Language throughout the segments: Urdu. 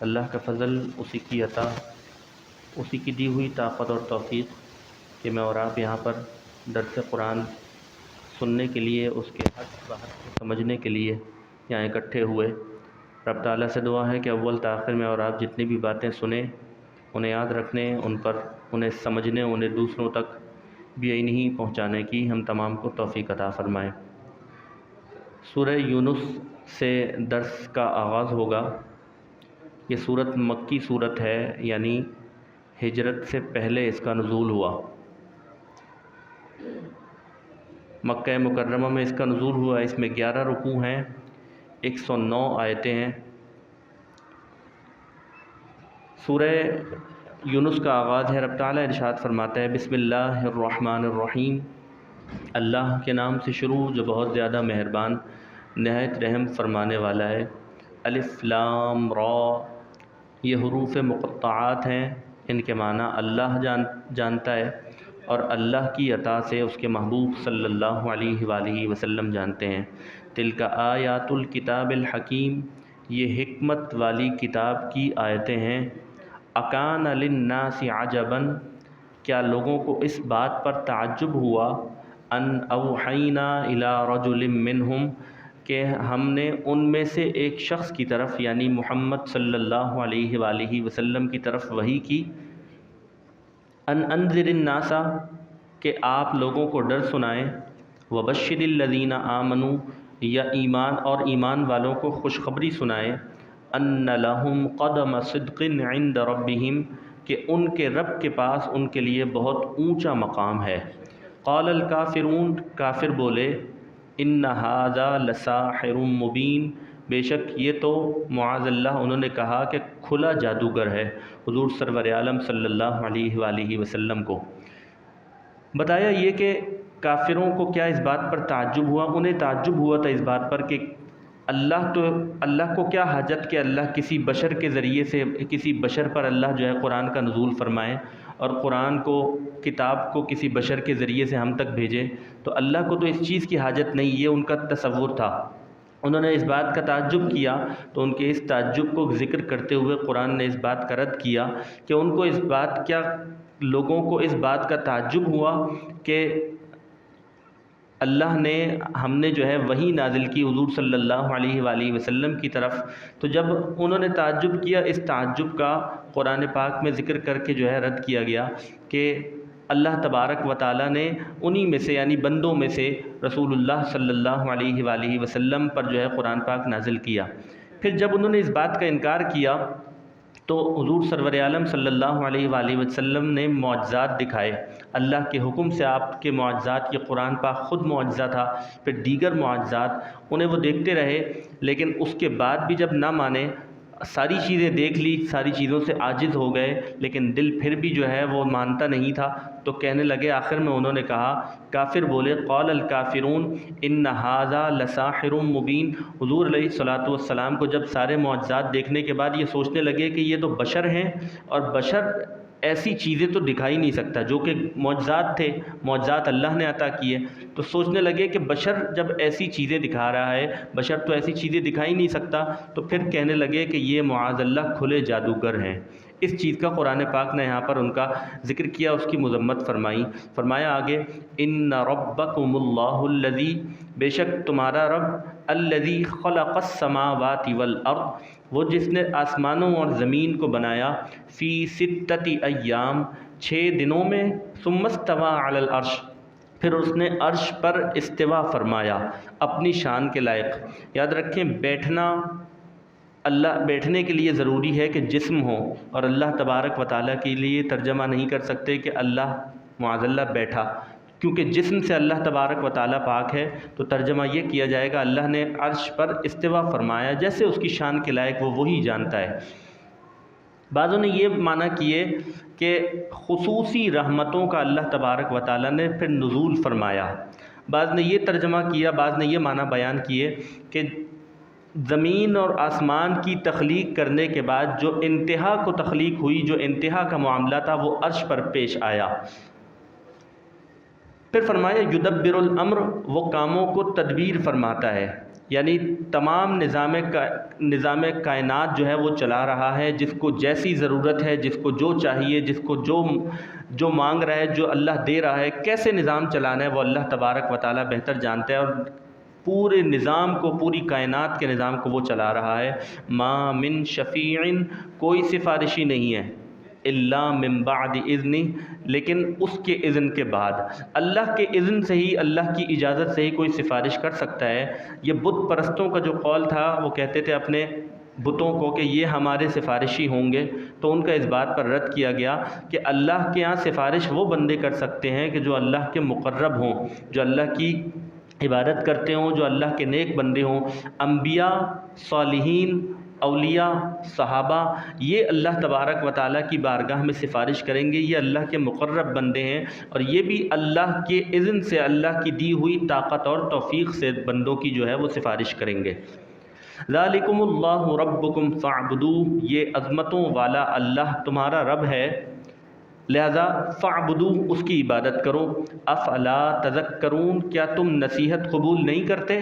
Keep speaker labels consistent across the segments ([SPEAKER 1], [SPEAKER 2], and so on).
[SPEAKER 1] اللہ کا فضل، اسی کی عطا، اسی کی دی ہوئی طاقت اور توفیق کہ میں اور آپ یہاں پر درس قرآن سننے کے لیے، اس کے حق بحق کو سمجھنے کے لیے یہاں اکٹھے ہوئے۔ رب تعالیٰ سے دعا ہے کہ اول تاخیر میں اور آپ جتنی بھی باتیں سنیں انہیں یاد رکھنے، انہیں سمجھنے، انہیں دوسروں تک بھی نہیں پہنچانے کی ہم تمام کو توفیق عطا فرمائیں۔ سورہ یونس سے درس کا آغاز ہوگا۔ یہ صورت مکی صورت ہے، یعنی ہجرت سے پہلے اس کا نزول ہوا۔ مکہ مکرمہ میں اس کا نزول ہوا۔ اس میں 11 رکوع ہیں، 109 آیتیں ہیں۔ سورہ یونس کا آغاز ہے، رب تعالیٰ ارشاد فرماتا ہے بسم اللہ الرحمن الرحیم، اللہ کے نام سے شروع جو بہت زیادہ مہربان نہایت رحم فرمانے والا ہے۔ الف لام را، یہ حروف مقطعات ہیں، ان کے معنی اللہ جانتا ہے اور اللہ کی عطا سے اس کے محبوب صلی اللہ علیہ وآلہ وسلم جانتے ہیں۔ تلک آیات الکتاب الحکیم، یہ حکمت والی کتاب کی آیتیں ہیں۔ اکان للناس عجبا، کیا لوگوں کو اس بات پر تعجب ہوا، ان اوحینا الی رجل منہم، کہ ہم نے ان میں سے ایک شخص کی طرف یعنی محمد صلی اللہ علیہ وآلہ وسلم کی طرف وحی کی، ان انذر الناس، کہ آپ لوگوں کو ڈر سنائیں، وبشر الذین آمنوا، یا ایمان والوں کو خوشخبری سنائیں، ان لہم قدم صدق عند ربہم، کہ ان کے رب کے پاس ان کے لیے بہت اونچا مقام ہے۔ قال الکافرون، کافر بولے، ان ھذا لساحر مبین، بے شک یہ تو معاذ اللہ انہوں نے کہا کہ کھلا جادوگر ہے، حضور سرور عالم صلی اللہ علیہ وآلہ وسلم کو۔ بتایا یہ کہ کافروں کو کیا اس بات پر تعجب ہوا، انہیں تعجب ہوا تھا اس بات پر کہ اللہ کو کیا حاجت کہ اللہ کسی بشر کے ذریعے سے، کسی بشر پر اللہ جو ہے قرآن کا نزول فرمائے اور قرآن کو، کتاب کو کسی بشر کے ذریعے سے ہم تک بھیجے، تو اللہ کو تو اس چیز کی حاجت نہیں، یہ ان کا تصور تھا۔ انہوں نے اس بات کا تعجب کیا، تو ان کے اس تعجب کو ذکر کرتے ہوئے قرآن نے اس بات کا رد کیا کہ ان کو لوگوں کو اس بات کا تعجب ہوا کہ اللہ نے، ہم نے جو ہے وحی نازل کی حضور صلی اللہ علیہ وآلہ وسلم کی طرف، تو جب انہوں نے تعجب کیا، اس تعجب کا قرآن پاک میں ذکر کر کے جو ہے رد کیا گیا کہ اللہ تبارک و تعالیٰ نے انہی میں سے یعنی بندوں میں سے رسول اللہ صلی اللہ علیہ وآلہ وسلم پر جو ہے قرآن پاک نازل کیا۔ پھر جب انہوں نے اس بات کا انکار کیا تو حضور سرور عالم صلی اللہ علیہ وآلہ وسلم نے معجزات دکھائے، اللہ کے حکم سے آپ کے معجزات، یہ قرآن پاک خود معجزہ تھا، پھر دیگر معجزات انہیں وہ دیکھتے رہے، لیکن اس کے بعد بھی جب نہ مانے، ساری چیزیں دیکھ لی، ساری چیزوں سے عاجز ہو گئے، لیکن دل پھر بھی جو ہے وہ مانتا نہیں تھا، تو کہنے لگے، آخر میں انہوں نے کہا، کافر بولے، قال الکافرون ان ھذا لساحر مبین، حضور علیہ الصلوۃ والسلام کو جب سارے معجزات دیکھنے کے بعد یہ سوچنے لگے کہ یہ تو بشر ہیں، اور بشر ایسی چیزیں تو دکھا ہی نہیں سکتا جو کہ معجزات تھے، معجزات اللہ نے عطا کیے، تو سوچنے لگے کہ بشر جب ایسی چیزیں دکھا رہا ہے، بشر تو ایسی چیزیں دکھا ہی نہیں سکتا، تو پھر کہنے لگے کہ یہ معاذ اللہ کھلے جادوگر ہیں۔ اس چیز کا قرآن پاک نے یہاں پر ان کا ذکر کیا، اس کی مذمت فرمائی۔ فرمایا آگے، ان ربکم اللہ الذی، بے شک تمہارا رب، الذی خلق السماوات والارض، وہ جس نے آسمانوں اور زمین کو بنایا، فی ستۃ ایام، 6 دنوں میں، ثم استوی علی العرش، پھر اس نے عرش پر استوا فرمایا اپنی شان کے لائق۔ یاد رکھیں، بیٹھنے کے لیے ضروری ہے کہ جسم ہو، اور اللہ تبارک و تعالیٰ کے لیے ترجمہ نہیں کر سکتے کہ اللہ معاذ اللہ بیٹھا، کیونکہ جسم سے اللہ تبارک و تعالیٰ پاک ہے، تو ترجمہ یہ کیا جائے گا اللہ نے عرش پر استوا فرمایا، جیسے اس کی شان کے لائق وہ وہی جانتا ہے۔ بعضوں نے یہ معنی کیے کہ خصوصی رحمتوں کا اللہ تبارک و تعالیٰ نے پھر نزول فرمایا۔ بعض نے یہ ترجمہ کیا، بعض نے یہ معنی بیان کیے کہ زمین اور آسمان کی تخلیق کرنے کے بعد جو انتہا کو تخلیق ہوئی، جو انتہا کا معاملہ تھا، وہ عرش پر پیش آیا۔ پھر فرمایا یدبر الامر، وہ کاموں کو تدبیر فرماتا ہے، یعنی تمام نظام کائنات جو ہے وہ چلا رہا ہے، جس کو جیسی ضرورت ہے، جس کو جو چاہیے، جس کو جو مانگ رہا ہے، جو اللہ دے رہا ہے، کیسے نظام چلانا ہے وہ اللہ تبارک و تعالیٰ بہتر جانتا ہے، اور پورے نظام کو، پوری کائنات کے نظام کو وہ چلا رہا ہے۔ ما من شفیع، کوئی سفارشی نہیں ہے، الا من بعد اذن، لیکن اس کے اذن کے بعد، اللہ کے اذن سے ہی، اللہ کی اجازت سے ہی کوئی سفارش کر سکتا ہے۔ یہ بت پرستوں کا جو قول تھا، وہ کہتے تھے اپنے بتوں کو کہ یہ ہمارے سفارشی ہوں گے، تو ان کا اس بات پر رد کیا گیا کہ اللہ کے ہاں سفارش وہ بندے کر سکتے ہیں کہ جو اللہ کے مقرب ہوں، جو اللہ کی عبادت کرتے ہوں، جو اللہ کے نیک بندے ہوں۔ انبیاء، صالحین، اولیاء، صحابہ، یہ اللہ تبارک و تعالیٰ کی بارگاہ میں سفارش کریں گے، یہ اللہ کے مقرب بندے ہیں، اور یہ بھی اللہ کے اذن سے، اللہ کی دی ہوئی طاقت اور توفیق سے بندوں کی جو ہے وہ سفارش کریں گے۔ ذالکم اللہ ربکم فاعبدوہ، یہ عظمتوں والا اللہ تمہارا رب ہے، لہذا فاعبدوہ، اس کی عبادت کرو۔ افلا تذکرون، کیا تم نصیحت قبول نہیں کرتے؟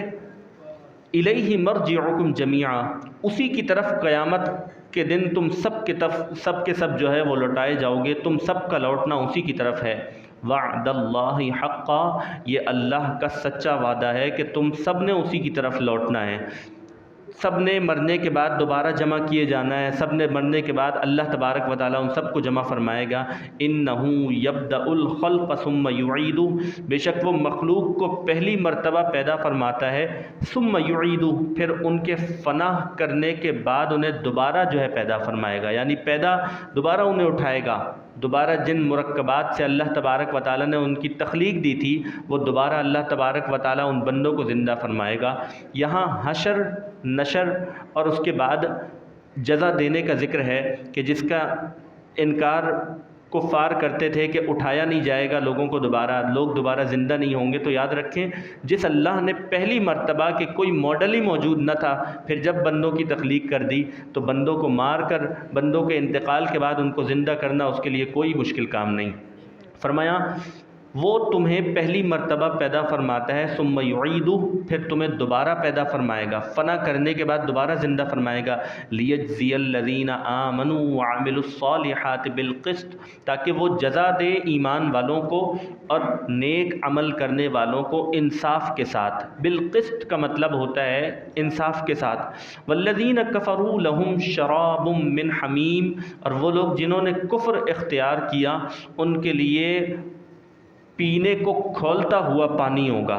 [SPEAKER 1] الیہ مرجعکم جمیعا، اسی کی طرف قیامت کے دن تم سب کے سب جو ہے وہ لوٹائے جاؤ گے، تم سب کا لوٹنا اسی کی طرف ہے۔ وعد اللہ حقا، یہ اللہ کا سچا وعدہ ہے کہ تم سب نے اسی کی طرف لوٹنا ہے، سب نے مرنے کے بعد دوبارہ جمع کیے جانا ہے، سب نے مرنے کے بعد اللہ تبارک و تعالیٰ ان سب کو جمع فرمائے گا۔ انہ یبدأ الخلق ثم یعیدہ، بے شک وہ مخلوق کو پہلی مرتبہ پیدا فرماتا ہے، ثم یعیدہ، پھر ان کے فنا کرنے کے بعد انہیں دوبارہ جو ہے پیدا فرمائے گا، یعنی دوبارہ انہیں اٹھائے گا، دوبارہ جن مرکبات سے اللہ تبارک و تعالیٰ نے ان کی تخلیق دی تھی، وہ دوبارہ اللہ تبارک و تعالیٰ ان بندوں کو زندہ فرمائے گا۔ یہاں حشر، نشر اور اس کے بعد جزا دینے کا ذکر ہے کہ جس کا انکار کفار کرتے تھے کہ اٹھایا نہیں جائے گا لوگوں کو لوگ دوبارہ زندہ نہیں ہوں گے، تو یاد رکھیں جس اللہ نے پہلی مرتبہ کہ کوئی ماڈل ہی موجود نہ تھا، پھر جب بندوں کی تخلیق کر دی تو بندوں کو مار کر، بندوں کے انتقال کے بعد ان کو زندہ کرنا اس کے لیے کوئی مشکل کام نہیں۔ فرمایا وہ تمہیں پہلی مرتبہ پیدا فرماتا ہے، ثم یعیدہ، پھر تمہیں دوبارہ پیدا فرمائے گا، فنا کرنے کے بعد دوبارہ زندہ فرمائے گا، لیجزی الذین آمنوا وعملوا الصالحات بالقسط، تاکہ وہ جزا دے ایمان والوں کو اور نیک عمل کرنے والوں کو انصاف کے ساتھ۔ بالقسط کا مطلب ہوتا ہے انصاف کے ساتھ۔ والذین کفروا لہم شراب من حمیم، اور وہ لوگ جنہوں نے کفر اختیار کیا ان کے لیے پینے کو کھولتا ہوا پانی ہوگا۔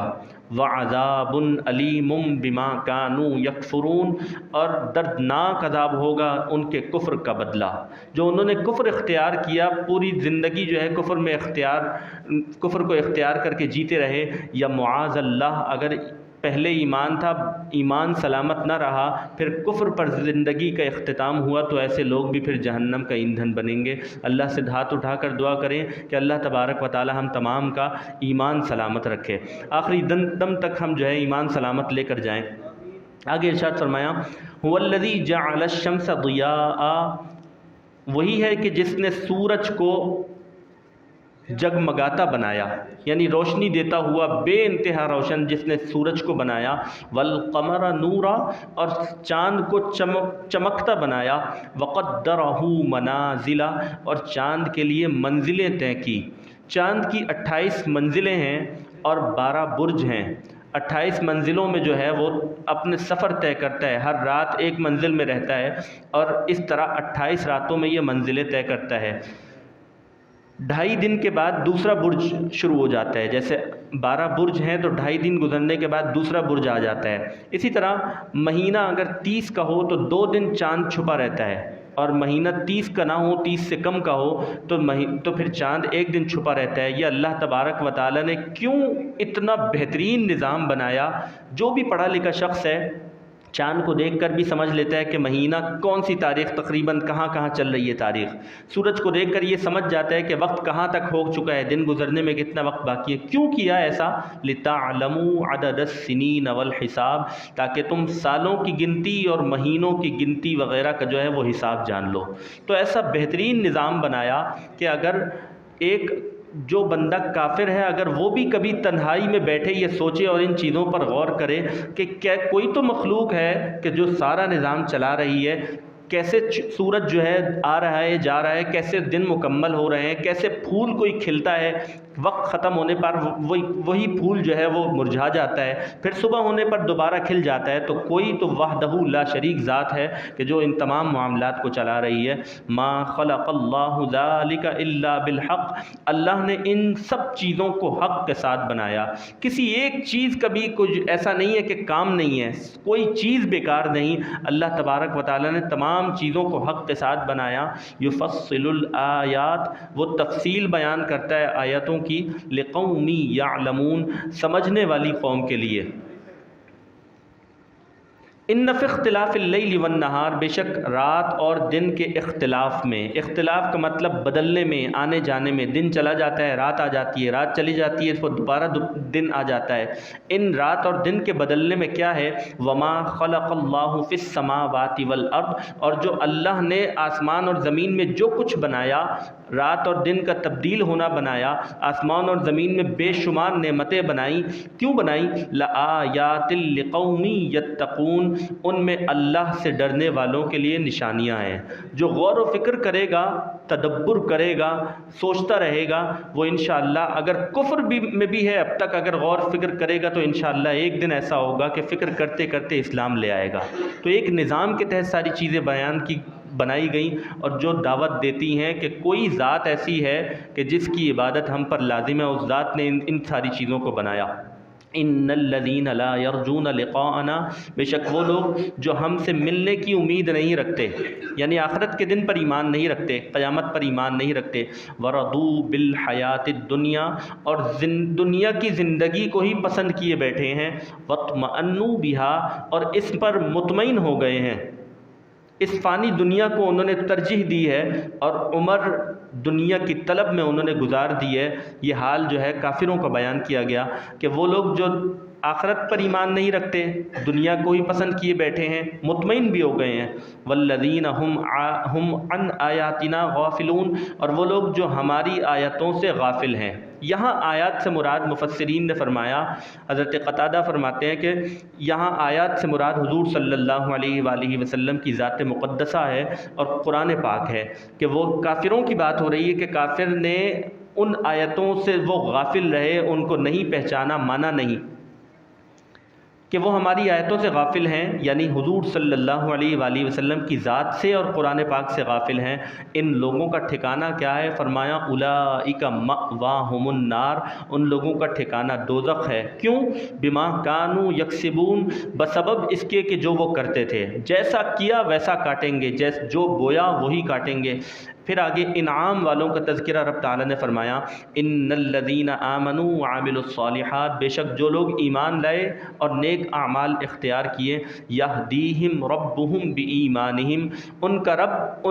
[SPEAKER 1] وعذاب علیم بما کانوا یکفرون، اور دردناک عذاب ہوگا ان کے کفر کا بدلہ، جو انہوں نے کفر اختیار کیا، پوری زندگی جو ہے کفر کو اختیار کر کے جیتے رہے، یا معاذ اللہ اگر پہلے ایمان تھا، ایمان سلامت نہ رہا، پھر کفر پر زندگی کا اختتام ہوا، تو ایسے لوگ بھی پھر جہنم کا ایندھن بنیں گے۔ اللہ سے ہاتھ اٹھا کر دعا کریں کہ اللہ تبارک و تعالی ہم تمام کا ایمان سلامت رکھے، آخری دم تک ہم جو ہے ایمان سلامت لے کر جائیں۔ آگے ارشاد فرمایا هو الذی جعل الشمس ضیاء، وہی ہے کہ جس نے سورج کو جگمگاتا بنایا، یعنی روشنی دیتا ہوا بے انتہا روشن جس نے سورج کو بنایا، والقمر نورا، اور چاند کو چمکتا بنایا، وقدرہ منازل، اور چاند کے لیے منزلیں طے کی۔ چاند کی 28 منزلیں ہیں اور 12 برج ہیں۔ 28 منزلوں میں جو ہے وہ اپنے سفر طے کرتا ہے، ہر رات ایک منزل میں رہتا ہے، اور اس طرح 28 راتوں میں یہ منزلیں طے کرتا ہے۔ 2.5 دن کے بعد دوسرا برج شروع ہو جاتا ہے، جیسے 12 برج ہیں تو 2.5 دن گزرنے کے بعد دوسرا برج آ جاتا ہے۔ اسی طرح مہینہ اگر 30 کا ہو تو 2 دن چاند چھپا رہتا ہے، اور مہینہ 30 کا نہ ہو، 30 سے کم کا ہو تو پھر چاند 1 دن چھپا رہتا ہے۔ یہ اللہ تبارک و تعالیٰ نے کیوں اتنا بہترین نظام بنایا، جو بھی پڑھا لکھا شخص ہے چاند کو دیکھ کر بھی سمجھ لیتا ہے کہ مہینہ کون سی تاریخ تقریباً کہاں چل رہی ہے تاریخ، سورج کو دیکھ کر یہ سمجھ جاتا ہے کہ وقت کہاں تک ہو چکا ہے، دن گزرنے میں کتنا وقت باقی ہے۔ کیوں کیا ایسا؟ لِتَعْلَمُوا عَدَدَ السِّنِينَ وَالْحِسَابِ، تاکہ تم سالوں کی گنتی اور مہینوں کی گنتی وغیرہ کا جو ہے وہ حساب جان لو۔ تو ایسا بہترین نظام بنایا کہ اگر ایک جو بندہ کافر ہے اگر وہ بھی کبھی تنہائی میں بیٹھے یہ سوچے اور ان چیزوں پر غور کرے کہ کیا کوئی تو مخلوق ہے کہ جو سارا نظام چلا رہی ہے، کیسے سورج جو ہے آ رہا ہے جا رہا ہے، کیسے دن مکمل ہو رہے ہیں، کیسے پھول کوئی کھلتا ہے، وقت ختم ہونے پر وہی پھول جو ہے وہ مرجھا جاتا ہے، پھر صبح ہونے پر دوبارہ کھل جاتا ہے، تو کوئی تو وحدہ لا شریک ذات ہے کہ جو ان تمام معاملات کو چلا رہی ہے۔ ما خلق اللہ ذلک الا بالحق، اللہ نے ان سب چیزوں کو حق کے ساتھ بنایا، کسی ایک چیز کا بھی کچھ ایسا نہیں ہے کہ کام نہیں ہے، کوئی چیز بیکار نہیں، اللہ تبارک و تعالیٰ نے تمام چیزوں کو حق کے ساتھ بنایا۔ یفصل الآیات، وہ تفصیل بیان کرتا ہے آیتوں کی، لقوم یعلمون، سمجھنے والی قوم کے لیے۔ ان فی اختلاف اللیل والنہار، بے شک رات اور دن کے اختلاف میں، اختلاف کا مطلب بدلنے میں، آنے جانے میں، دن چلا جاتا ہے رات آ جاتی ہے، رات چلی جاتی ہے پھر دوبارہ دن آ جاتا ہے، ان رات اور دن کے بدلنے میں کیا ہے؟ وما خلق اللہ فی السماوات والارض، اور جو اللہ نے آسمان اور زمین میں جو کچھ بنایا، رات اور دن کا تبدیل ہونا بنایا، آسمان اور زمین میں بے شمار نعمتیں بنائیں، کیوں بنائیں؟ لآیات لقوم یتقون، ان میں اللہ سے ڈرنے والوں کے لیے نشانیاں ہیں۔ جو غور و فکر کرے گا، تدبر کرے گا، سوچتا رہے گا، وہ انشاءاللہ اگر کفر میں بھی ہے اب تک، اگر غور فکر کرے گا تو انشاءاللہ ایک دن ایسا ہوگا کہ فکر کرتے کرتے اسلام لے آئے گا۔ تو ایک نظام کے تحت ساری چیزیں بنائی گئیں، اور جو دعوت دیتی ہیں کہ کوئی ذات ایسی ہے کہ جس کی عبادت ہم پر لازم ہے، اس ذات نے ان ساری چیزوں کو بنایا۔ ان الذین لا یرجون لقاءنا، بے شک وہ لوگ جو ہم سے ملنے کی امید نہیں رکھتے، یعنی آخرت کے دن پر ایمان نہیں رکھتے، قیامت پر ایمان نہیں رکھتے، ورضوا بالحیات الدنیا، اور دنیا کی زندگی کو ہی پسند کیے بیٹھے ہیں، واطمأنوا بہا، اور اس پر مطمئن ہو گئے ہیں، اس فانی دنیا کو انہوں نے ترجیح دی ہے اور عمر دنیا کی طلب میں انہوں نے گزار دی ہے۔ یہ حال جو ہے کافروں کا بیان کیا گیا کہ وہ لوگ جو آخرت پر ایمان نہیں رکھتے، دنیا کو ہی پسند کیے بیٹھے ہیں، مطمئن بھی ہو گئے ہیں۔ والذین ہم عن آیاتنا غافلون، اور وہ لوگ جو ہماری آیتوں سے غافل ہیں۔ یہاں آیات سے مراد مفسرین نے فرمایا، حضرت قتادہ فرماتے ہیں کہ یہاں آیات سے مراد حضور صلی اللہ علیہ وآلہ وسلم کی ذات مقدسہ ہے اور قرآن پاک ہے، کہ وہ کافروں کی بات ہو رہی ہے کہ کافر نے ان آیتوں سے وہ غافل رہے، ان کو نہیں پہچانا، مانا نہیں، کہ وہ ہماری آیتوں سے غافل ہیں، یعنی حضور صلی اللہ علیہ وآلہ وسلم کی ذات سے اور قرآن پاک سے غافل ہیں۔ ان لوگوں کا ٹھکانہ کیا ہے؟ فرمایا اولئک مأواہم النار، ان لوگوں کا ٹھکانہ دوزخ ہے۔ کیوں؟ بما کانوا یکسبون، بسبب اس کے کہ جو وہ کرتے تھے، جیسا کیا ویسا کاٹیں گے، جو بویا وہی کاٹیں گے۔ پھر آگے انعام والوں کا تذکرہ رب تعالیٰ نے فرمایا، ان الذین آمنوا وعملوا الصالحات، بے شک جو لوگ ایمان لائے اور نیک اعمال اختیار کیے، یہدیہم ربہم بایمانہم، ان کا رب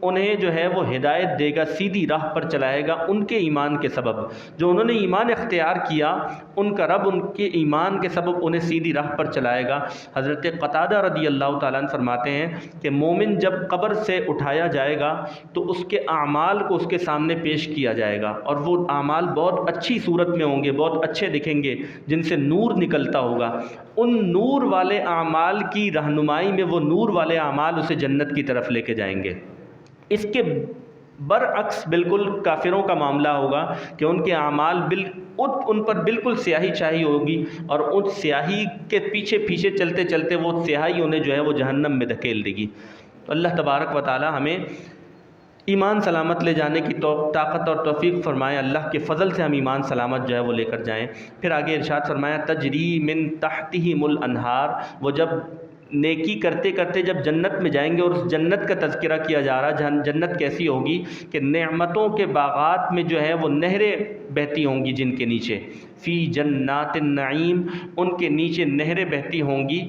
[SPEAKER 1] انہیں جو ہے وہ ہدایت دے گا، سیدھی راہ پر چلائے گا ان کے ایمان کے سبب۔ جو انہوں نے ایمان اختیار کیا، ان کا رب ان کے ایمان کے سبب انہیں سیدھی راہ پر چلائے گا۔ حضرت قتادہ رضی اللہ تعالیٰ عنہ فرماتے ہیں کہ مومن جب قبر سے اٹھایا جائے گا تو اس کے اعمال کو اس کے سامنے پیش کیا جائے گا، اور وہ اعمال بہت اچھی صورت میں ہوں گے، بہت اچھے دکھیں گے، جن سے نور نکلتا ہوگا۔ ان نور والے اعمال کی رہنمائی میں وہ نور والے اعمال اسے جنت کی طرف لے کے جائیں گے۔ اس کے برعکس بالکل کافروں کا معاملہ ہوگا کہ ان کے اعمال ان پر بالکل سیاہی چھائی ہوگی، اور ان سیاہی کے پیچھے پیچھے چلتے چلتے وہ سیاہی انہیں جو ہے وہ جہنم میں دھکیل دے گی۔ تو اللہ تبارک و تعالی ہمیں ایمان سلامت لے جانے کی طاقت اور توفیق فرمائے، اللہ کے فضل سے ہم ایمان سلامت جو ہے وہ لے کر جائیں۔ پھر آگے ارشاد فرمایا، تجری من تحتہم الانہار، وہ جب نیکی کرتے کرتے جب جنت میں جائیں گے، اور اس جنت کا تذکرہ کیا جا رہا، جنت کیسی ہوگی کہ نعمتوں کے باغات میں جو ہے وہ نہریں بہتی ہوں گی، جن کے نیچے فی جنات النعیم، ان کے نیچے نہریں بہتی ہوں گی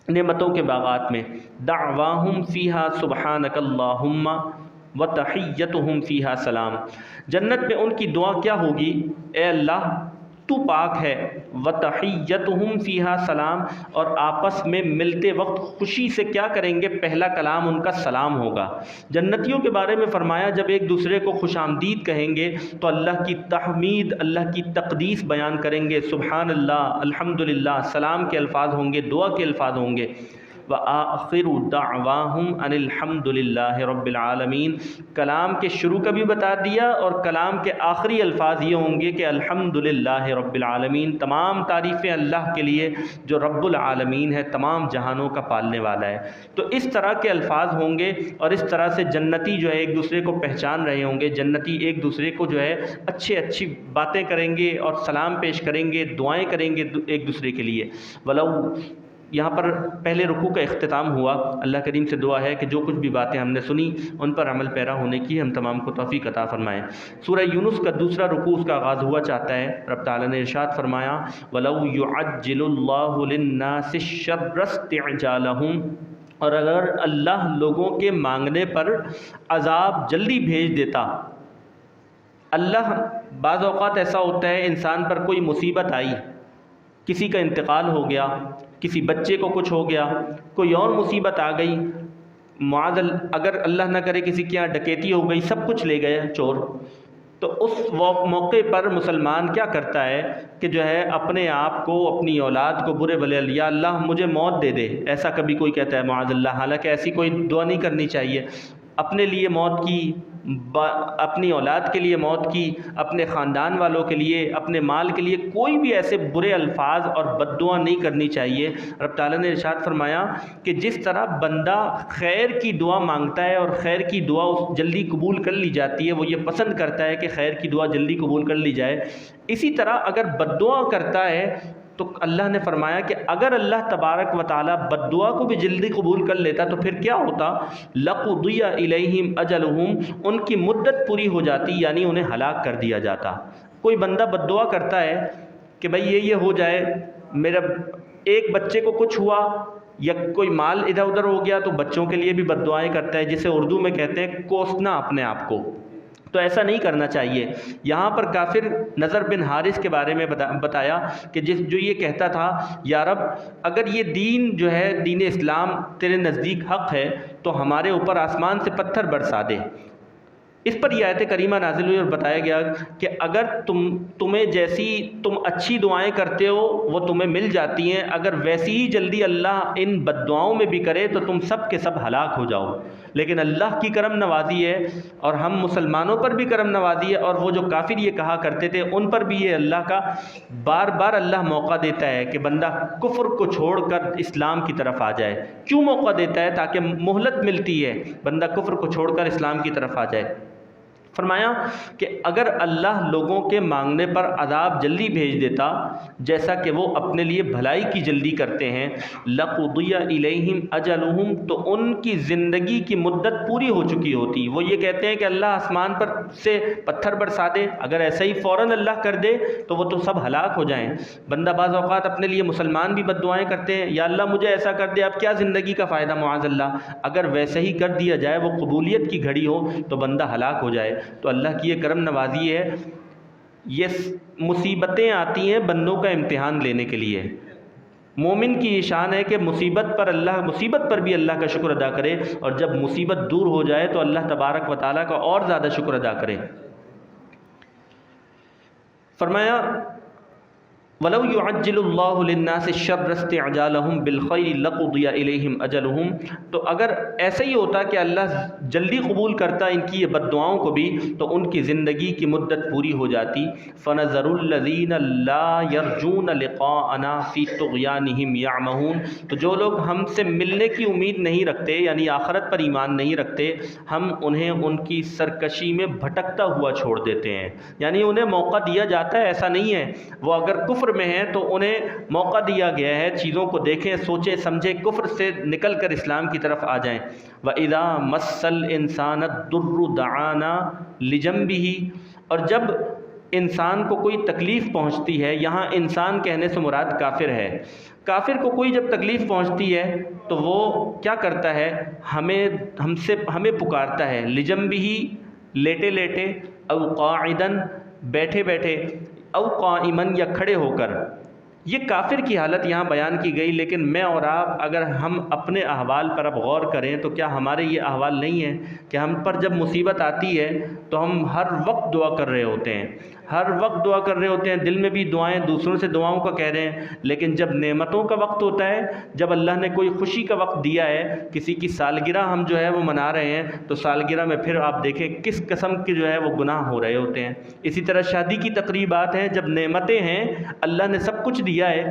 [SPEAKER 1] نعمتوں کے باغات میں۔ دعواہم فیہا سبحانک اللہم وتحیتہم فیہا سلام، جنت میں ان کی دعا کیا ہوگی؟ اے اللہ تو پاک ہے، وَتَحِيَّتُهُمْ فِيهَا سلام، اور آپس میں ملتے وقت خوشی سے کیا کریں گے؟ پہلا کلام ان کا سلام ہوگا۔ جنتیوں کے بارے میں فرمایا جب ایک دوسرے کو خوش آمدید کہیں گے تو اللہ کی تحمید، اللہ کی تقدیس بیان کریں گے، سبحان اللہ، الحمدللہ، سلام کے الفاظ ہوں گے، دعا کے الفاظ ہوں گے۔ وَآخِرُ دَعْوَاهُمْ أَنِ الْحَمْدُ لِلَّهِ رَبِّ الْعَالَمِينَ، کلام کے شروع کا بھی بتا دیا اور کلام کے آخری الفاظ یہ ہوں گے کہ الحمدللہ رب العالمین، تمام تعریفیں اللہ کے لیے جو رب العالمین ہے، تمام جہانوں کا پالنے والا ہے۔ تو اس طرح کے الفاظ ہوں گے اور اس طرح سے جنتی جو ہے ایک دوسرے کو پہچان رہے ہوں گے، جنتی ایک دوسرے کو جو ہے اچھی باتیں کریں گے اور سلام پیش کریں گے، دعائیں کریں گے ایک دوسرے کے لیے۔ ولو، یہاں پر پہلے رکوع کا اختتام ہوا۔ اللہ کریم سے دعا ہے کہ جو کچھ بھی باتیں ہم نے سنی ان پر عمل پیرا ہونے کی ہم تمام کو توفیق عطا فرمائیں۔ سورہ یونس کا دوسرا رکوع اس کا آغاز ہوا چاہتا ہے۔ رب تعالیٰ نے ارشاد فرمایا وَلَوْ يُعَجِّلُ اللَّهُ لِلنَّاسِ الشَّرَّ اسْتِعْجَالَهُمْ، اور اگر اللہ لوگوں کے مانگنے پر عذاب جلدی بھیج دیتا۔ اللہ بعض اوقات ایسا ہوتا ہے انسان پر کوئی مصیبت آئی، کسی کا انتقال ہو گیا، کسی بچے کو کچھ ہو گیا، کوئی اور مصیبت آ گئی، اگر اللہ نہ کرے کسی کے یہاں ڈکیتی ہو گئی، سب کچھ لے گئے چور، تو اس موقع پر مسلمان کیا کرتا ہے کہ جو ہے اپنے آپ کو، اپنی اولاد کو برے بھلے، یا اللہ مجھے موت دے دے، ایسا کبھی کوئی کہتا ہے معاذ اللہ، حالانکہ ایسی کوئی دعا نہیں کرنی چاہیے۔ اپنے لیے موت کی، اپنی اولاد کے لیے موت کی، اپنے خاندان والوں کے لیے، اپنے مال کے لیے، کوئی بھی ایسے برے الفاظ اور بد دعا نہیں کرنی چاہیے۔ رب تعالیٰ نے ارشاد فرمایا کہ جس طرح بندہ خیر کی دعا مانگتا ہے اور خیر کی دعا جلدی قبول کر لی جاتی ہے، وہ یہ پسند کرتا ہے کہ خیر کی دعا جلدی قبول کر لی جائے، اسی طرح اگر بد دعا کرتا ہے تو اللہ نے فرمایا کہ اگر اللہ تبارک و تعالیٰ بد دعا کو بھی جلدی قبول کر لیتا تو پھر کیا ہوتا؟ لَقُضِيَ إِلَيْهِمْ أَجَلُهُمْ، ان کی مدت پوری ہو جاتی، یعنی انہیں ہلاک کر دیا جاتا۔ کوئی بندہ بد دعا کرتا ہے کہ بھئی یہ ہو جائے، میرا ایک بچے کو کچھ ہوا یا کوئی مال ادھر ادھر ہو گیا تو بچوں کے لیے بھی بد دعائیں کرتا ہے، جسے اردو میں کہتے ہیں کوسنا اپنے آپ کو۔ تو ایسا نہیں کرنا چاہیے۔ یہاں پر کافر نضر بن حارث کے بارے میں بتایا کہ جو یہ کہتا تھا یا رب اگر یہ دین جو ہے دین اسلام تیرے نزدیک حق ہے تو ہمارے اوپر آسمان سے پتھر برسا دے۔ اس پر یہ آیت کریمہ نازل ہوئی اور بتایا گیا کہ اگر تمہیں جیسی تم اچھی دعائیں کرتے ہو وہ تمہیں مل جاتی ہیں، اگر ویسی ہی جلدی اللہ ان بد دعاؤں میں بھی کرے تو تم سب کے سب ہلاک ہو جاؤ۔ لیکن اللہ کی کرم نوازی ہے اور ہم مسلمانوں پر بھی کرم نوازی ہے، اور وہ جو کافر یہ کہا کرتے تھے ان پر بھی یہ اللہ کا بار بار اللہ موقع دیتا ہے کہ بندہ کفر کو چھوڑ کر اسلام کی طرف آ جائے۔ کیوں موقع دیتا ہے؟ تاکہ مہلت ملتی ہے، بندہ کفر کو چھوڑ کر اسلام کی طرف آ جائے۔ فرمایا کہ اگر اللہ لوگوں کے مانگنے پر عذاب جلدی بھیج دیتا جیسا کہ وہ اپنے لیے بھلائی کی جلدی کرتے ہیں، لَقُضِيَ إِلَيْهِمْ أَجَلُهُمْ، تو ان کی زندگی کی مدت پوری ہو چکی ہوتی۔ وہ یہ کہتے ہیں کہ اللہ آسمان پر سے پتھر برسا دے، اگر ایسا ہی فوراً اللہ کر دے تو وہ تو سب ہلاک ہو جائیں۔ بندہ بعض اوقات اپنے لیے مسلمان بھی بد دعائیں کرتے ہیں، یا اللہ مجھے ایسا کر دے، اب کیا زندگی کا فائدہ معاذ اللہ۔ اگر ویسے ہی کر دیا جائے، وہ قبولیت کی گھڑی ہو تو بندہ ہلاک ہو جائے۔ تو اللہ کی یہ کرم نوازی ہے، یہ مصیبتیں آتی ہیں بندوں کا امتحان لینے کے لیے۔ مومن کی یہ شان ہے کہ مصیبت پر بھی اللہ کا شکر ادا کرے، اور جب مصیبت دور ہو جائے تو اللہ تبارک و تعالیٰ کا اور زیادہ شکر ادا کرے۔ فرمایا وَلَوْ يُعَجِّلُ اللَّهُ لِلنَّاسِ الشَّرَّ اسْتِعْجَالَهُمْ بِالْخَيْرِ لَقُضِيَ إِلَيْهِمْ أَجَلُهُمْ، تو اگر ایسا ہی ہوتا کہ اللہ جلدی قبول کرتا ان کی یہ بد دعاؤں کو بھی تو ان کی زندگی کی مدت پوری ہو جاتی۔ فَنَذَرُ الَّذِينَ لَا يَرْجُونَ لِقَاءَنَا فِي طُغْيَانِهِمْ يَعْمَهُونَ، تو جو لوگ ہم سے ملنے کی امید نہیں رکھتے، یعنی آخرت پر ایمان نہیں رکھتے، ہم انہیں ان کی سرکشی میں بھٹکتا ہوا چھوڑ دیتے ہیں۔ یعنی انہیں موقع دیا جاتا ہے، ایسا نہیں ہے، وہ اگر کفر میں ہیں تو انہیں موقع دیا گیا ہے، چیزوں کو دیکھیں، سوچیں سمجھیں، کفر سے نکل کر اسلام کی طرف آ جائیں۔ وَإِذَا مَسَّ الْإِنسَانَ الضُّرُّ دَعَانَا لِجَنبِهِ، اور جب انسان کو کوئی تکلیف پہنچتی ہے، یہاں انسان کہنے سے مراد کافر ہے، کافر کو کوئی جب تکلیف پہنچتی ہے تو وہ کیا کرتا ہے؟ ہمیں پکارتا ہے، لِجَنبِهِ، لیٹے لیٹے، او قاعدن، بیٹھے بیٹھے، او قائمن یا کھڑے ہو کر. یہ کافر کی حالت یہاں بیان کی گئی، لیکن میں اور آپ اگر ہم اپنے احوال پر اب غور کریں تو کیا ہمارے یہ احوال نہیں ہیں کہ ہم پر جب مصیبت آتی ہے تو ہم ہر وقت دعا کر رہے ہوتے ہیں، ہر وقت دعا کر رہے ہوتے ہیں، دل میں بھی دعائیں، دوسروں سے دعاؤں کا کہہ رہے ہیں، لیکن جب نعمتوں کا وقت ہوتا ہے، جب اللہ نے کوئی خوشی کا وقت دیا ہے، کسی کی سالگرہ ہم جو ہے وہ منا رہے ہیں، تو سالگرہ میں پھر آپ دیکھیں کس قسم کے جو ہے وہ گناہ ہو رہے ہوتے ہیں. اسی طرح شادی کی تقریبات ہیں، جب نعمتیں ہیں، اللہ نے سب کچھ دیا ہے،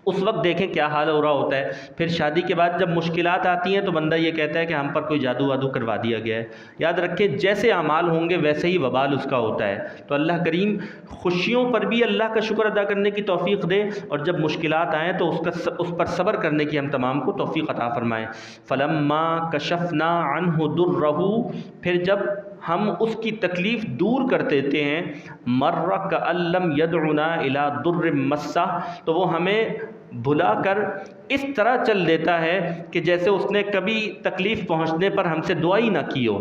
[SPEAKER 1] اس وقت دیکھیں کیا حال ہو رہا ہوتا ہے. پھر شادی کے بعد جب مشکلات آتی ہیں تو بندہ یہ کہتا ہے کہ ہم پر کوئی جادو وادو کروا دیا گیا ہے. یاد رکھیں جیسے اعمال ہوں گے ویسے ہی وبال اس کا ہوتا ہے. تو اللہ کریم خوشیوں پر بھی اللہ کا شکر ادا کرنے کی توفیق دے، اور جب مشکلات آئیں تو اس پر صبر کرنے کی ہم تمام کو توفیق عطا فرمائیں. فلما کشفنا عنہ درہ، پھر جب ہم اس کی تکلیف دور کر دیتے ہیں، مر کأن لم یدعنا الی ضر مسہ، تو وہ ہمیں بھلا کر اس طرح چل دیتا ہے کہ جیسے اس نے کبھی تکلیف پہنچنے پر ہم سے دعا ہی نہ کی ہو،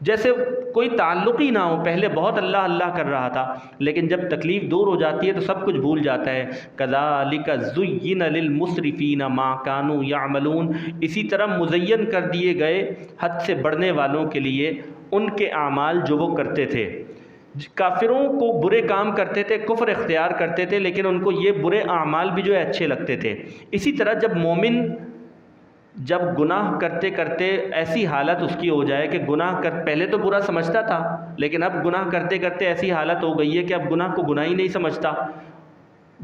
[SPEAKER 1] جیسے کوئی تعلق ہی نہ ہو. پہلے بہت اللہ اللہ کر رہا تھا، لیکن جب تکلیف دور ہو جاتی ہے تو سب کچھ بھول جاتا ہے. کذالک زین للمسرفین ما کانوا یعملون، اسی طرح مزین کر دیے گئے حد سے بڑھنے والوں کے لیے ان کے اعمال جو وہ کرتے تھے. کافروں کو برے کام کرتے تھے، کفر اختیار کرتے تھے، لیکن ان کو یہ برے اعمال بھی جو ہے اچھے لگتے تھے. اسی طرح جب مومن جب گناہ کرتے کرتے ایسی حالت اس کی ہو جائے کہ پہلے تو برا سمجھتا تھا، لیکن اب گناہ کرتے کرتے ایسی حالت ہو گئی ہے کہ اب گناہ کو گناہ ہی نہیں سمجھتا،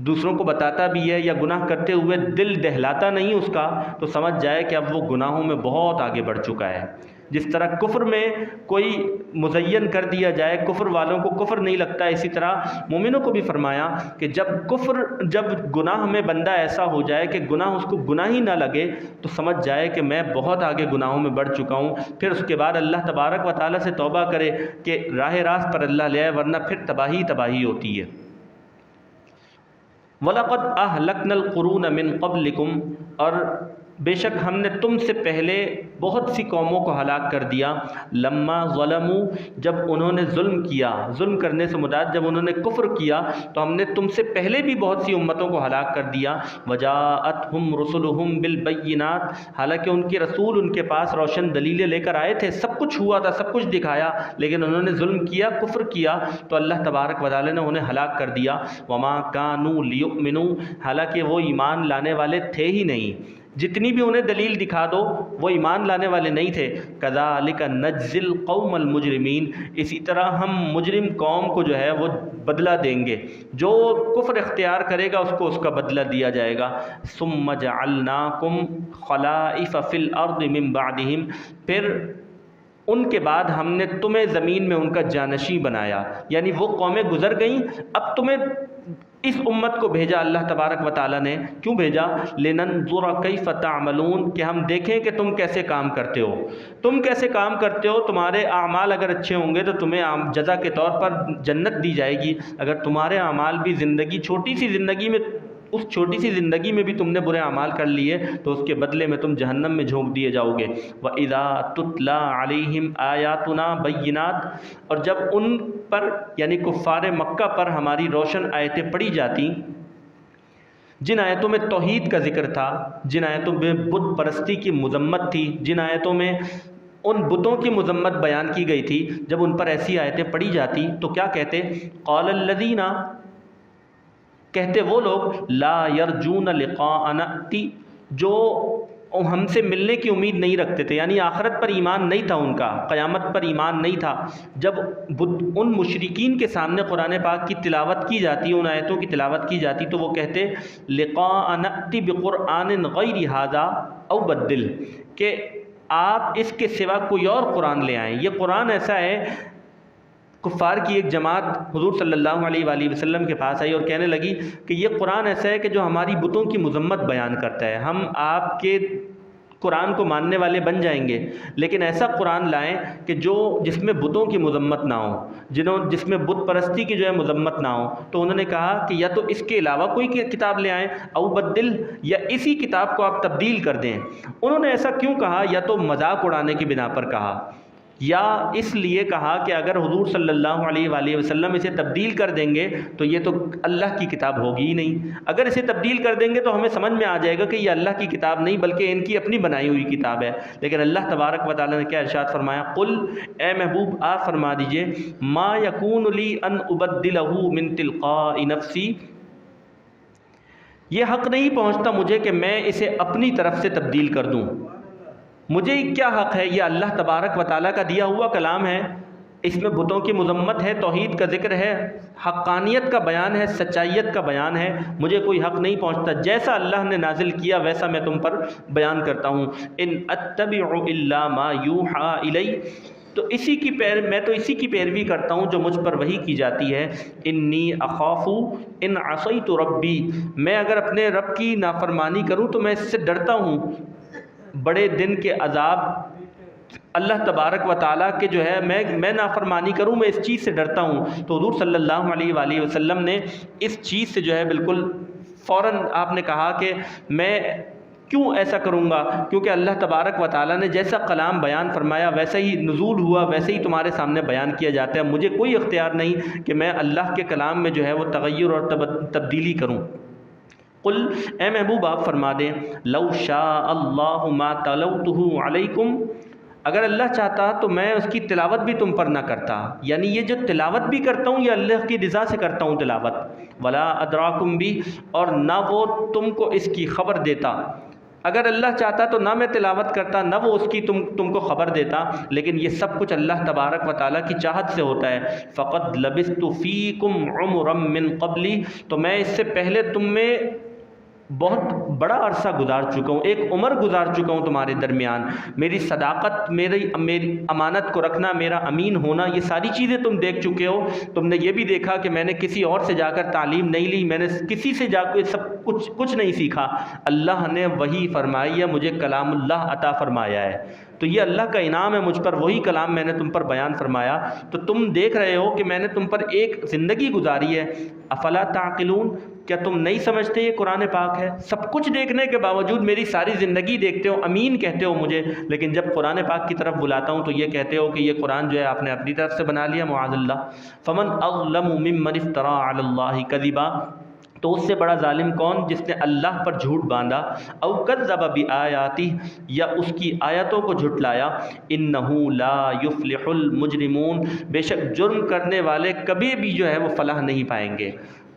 [SPEAKER 1] دوسروں کو بتاتا بھی ہے یا گناہ کرتے ہوئے دل دہلاتا نہیں اس کا، تو سمجھ جائے کہ اب وہ گناہوں میں بہت آگے بڑھ چکا ہے. جس طرح کفر میں کوئی مزین کر دیا جائے، کفر والوں کو کفر نہیں لگتا، اسی طرح مومنوں کو بھی فرمایا کہ جب گناہ میں بندہ ایسا ہو جائے کہ گناہ اس کو گناہ ہی نہ لگے تو سمجھ جائے کہ میں بہت آگے گناہوں میں بڑھ چکا ہوں. پھر اس کے بعد اللہ تبارک و تعالیٰ سے توبہ کرے کہ راہ راست پر اللہ لے آئے، ورنہ پھر تباہی ہوتی ہے. وَلَقَدْ أَهْلَكْنَا الْقُرُونَ مِنْ قَبْلِكُمْ، اور بے شک ہم نے تم سے پہلے بہت سی قوموں کو ہلاک کر دیا. لما ظلموا، جب انہوں نے ظلم کیا، ظلم کرنے سے مراد جب انہوں نے کفر کیا تو ہم نے تم سے پہلے بھی بہت سی امتوں کو ہلاک کر دیا. وجاءتهم رسلهم بالبینات، حالانکہ ان کے رسول ان کے پاس روشن دلیلیں لے کر آئے تھے، سب کچھ ہوا تھا، سب کچھ دکھایا، لیکن انہوں نے ظلم کیا، کفر کیا، تو اللہ تبارک و تعالی نے انہیں ہلاک کر دیا. وما كانوا ليؤمنوا، حالانکہ وہ ایمان لانے والے تھے ہی نہیں، جتنی بھی انہیں دلیل دکھا دو وہ ایمان لانے والے نہیں تھے. کذالک نجزی القوم المجرمین، اسی طرح ہم مجرم قوم کو جو ہے وہ بدلہ دیں گے، جو کفر اختیار کرے گا اس کو اس کا بدلہ دیا جائے گا. ثم جعلناکم خلائف فی الارض من بعدہم، پھر ان کے بعد ہم نے تمہیں زمین میں ان کا جانشین بنایا، یعنی وہ قومیں گزر گئیں، اب تمہیں اس امت کو بھیجا اللہ تبارک و تعالیٰ نے. کیوں بھیجا؟ لننظر کیف تعملون، کہ ہم دیکھیں کہ تم کیسے کام کرتے ہو، تم کیسے کام کرتے ہو. تمہارے اعمال اگر اچھے ہوں گے تو تمہیں جزا کے طور پر جنت دی جائے گی، اگر تمہارے اعمال بھی چھوٹی سی زندگی میں، اس چھوٹی سی زندگی میں بھی تم نے برے اعمال کر لیے تو اس کے بدلے میں تم جہنم میں جھونک دیے جاؤ گے. وَإِذَا تُتْلَى عَلَيْهِمْ آيَاتُنَا بَيِّنَاتٍ، اور جب ان پر یعنی کفار مکہ پر ہماری روشن آیتیں پڑھی جاتی، جن آیتوں میں توحید کا ذکر تھا، جن آیتوں میں بت پرستی کی مذمت تھی، جن آیتوں میں ان بتوں کی مذمت بیان کی گئی تھی، جب ان پر ایسی آیتیں پڑھی جاتی تو کیا کہتے؟ قال الذین، کہتے وہ لوگ، لا یرجون لقاءنا، جو ہم سے ملنے کی امید نہیں رکھتے تھے، یعنی آخرت پر ایمان نہیں تھا ان کا، قیامت پر ایمان نہیں تھا. جب ان مشرکین کے سامنے قرآن پاک کی تلاوت کی جاتی، ان آیتوں کی تلاوت کی جاتی، تو وہ کہتے لقاء نأتی بقرآن غیر ھذا او بدل، کہ آپ اس کے سوا کوئی اور قرآن لے آئیں. یہ قرآن ایسا ہے، کفار کی ایک جماعت حضور صلی اللہ علیہ وآلہ وسلم کے پاس آئی اور کہنے لگی کہ یہ قرآن ایسا ہے کہ جو ہماری بتوں کی مذمت بیان کرتا ہے، ہم آپ کے قرآن کو ماننے والے بن جائیں گے، لیکن ایسا قرآن لائیں کہ جس میں بتوں کی مذمت نہ ہو، جس میں بت پرستی کی جو ہے مذمت نہ ہو. تو انہوں نے کہا کہ یا تو اس کے علاوہ کوئی کتاب لے آئیں، او بدل، یا اسی کتاب کو آپ تبدیل کر دیں. انہوں نے ایسا کیوں کہا؟ یا تو مذاق اڑانے کی بنا پر کہا، یا اس لیے کہا کہ اگر حضور صلی اللہ علیہ وآلہ وسلم اسے تبدیل کر دیں گے تو یہ تو اللہ کی کتاب ہوگی ہی نہیں، اگر اسے تبدیل کر دیں گے تو ہمیں سمجھ میں آ جائے گا کہ یہ اللہ کی کتاب نہیں بلکہ ان کی اپنی بنائی ہوئی کتاب ہے۔ لیکن اللہ تبارک و تعالیٰ نے کیا ارشاد فرمایا، قل اے محبوب آپ فرما دیجئے، ما یکون لی ان ابدلہ من تلقاء نفسی، یہ حق نہیں پہنچتا مجھے کہ میں اسے اپنی طرف سے تبدیل کر دوں، مجھے کیا حق ہے؟ یہ اللہ تبارک و تعالیٰ کا دیا ہوا کلام ہے، اس میں بتوں کی مذمت ہے، توحید کا ذکر ہے، حقانیت کا بیان ہے، سچائیت کا بیان ہے، مجھے کوئی حق نہیں پہنچتا، جیسا اللہ نے نازل کیا ویسا میں تم پر بیان کرتا ہوں۔ ان اتبع الا ما یوحى الی، تو میں تو اسی کی پیروی کرتا ہوں جو مجھ پر وحی کی جاتی ہے۔ انی اخاف ان عصیت ربی، میں اگر اپنے رب کی نافرمانی کروں تو میں اس سے ڈرتا ہوں، بڑے دن کے عذاب اللہ تبارک و تعالیٰ کے جو ہے میں نافرمانی کروں، میں اس چیز سے ڈرتا ہوں۔ تو حضور صلی اللہ علیہ وآلہ وسلم نے اس چیز سے جو ہے بالکل فوراً آپ نے کہا کہ میں کیوں ایسا کروں گا، کیونکہ اللہ تبارک و تعالیٰ نے جیسا کلام بیان فرمایا ویسا ہی نزول ہوا، ویسے ہی تمہارے سامنے بیان کیا جاتا ہے، مجھے کوئی اختیار نہیں کہ میں اللہ کے کلام میں جو ہے وہ تغیر اور تبدیلی کروں۔ قل اے محبوب آپ فرما دیں، لو شاء اللہ ما تلوتہ علیکم، اگر اللہ چاہتا تو میں اس کی تلاوت بھی تم پر نہ کرتا، یعنی یہ جو تلاوت بھی کرتا ہوں یہ اللہ کی رضا سے کرتا ہوں تلاوت، ولا ادراکم بھی، اور نہ وہ تم کو اس کی خبر دیتا، اگر اللہ چاہتا تو نہ میں تلاوت کرتا نہ وہ اس کی تم کو خبر دیتا، لیکن یہ سب کچھ اللہ تبارک و تعالیٰ کی چاہت سے ہوتا ہے۔ فقد لبثت فیکم عمرا من قبلی، تو میں اس سے پہلے تم میں بہت بڑا عرصہ گزار چکا ہوں، ایک عمر گزار چکا ہوں تمہارے درمیان، میری صداقت، میری امانت کو رکھنا، میرا امین ہونا، یہ ساری چیزیں تم دیکھ چکے ہو۔ تم نے یہ بھی دیکھا کہ میں نے کسی اور سے جا کر تعلیم نہیں لی، میں نے کسی سے جا کے سب کچھ نہیں سیکھا، اللہ نے وہی فرمائی ہے، مجھے کلام اللہ عطا فرمایا ہے، تو یہ اللہ کا انعام ہے مجھ پر، وہی کلام میں نے تم پر بیان فرمایا، تو تم دیکھ رہے ہو کہ میں نے تم پر ایک زندگی گزاری ہے۔ افلا تعقلون، کیا تم نہیں سمجھتے یہ قرآن پاک ہے؟ سب کچھ دیکھنے کے باوجود میری ساری زندگی دیکھتے ہو، امین کہتے ہو مجھے، لیکن جب قرآن پاک کی طرف بلاتا ہوں تو یہ کہتے ہو کہ یہ قرآن جو ہے آپ نے اپنی طرف سے بنا لیا، معاذ اللہ۔ فمن اظلم ممن افترى علی اللہ کذبا، تو اس سے بڑا ظالم کون جس نے اللہ پر جھوٹ باندھا، او کذب بآیاتہ، یا اس کی آیتوں کو جھٹلایا۔ انہ لا یفلح المجرمون، بے شک جرم کرنے والے کبھی بھی جو ہے وہ فلاح نہیں پائیں گے،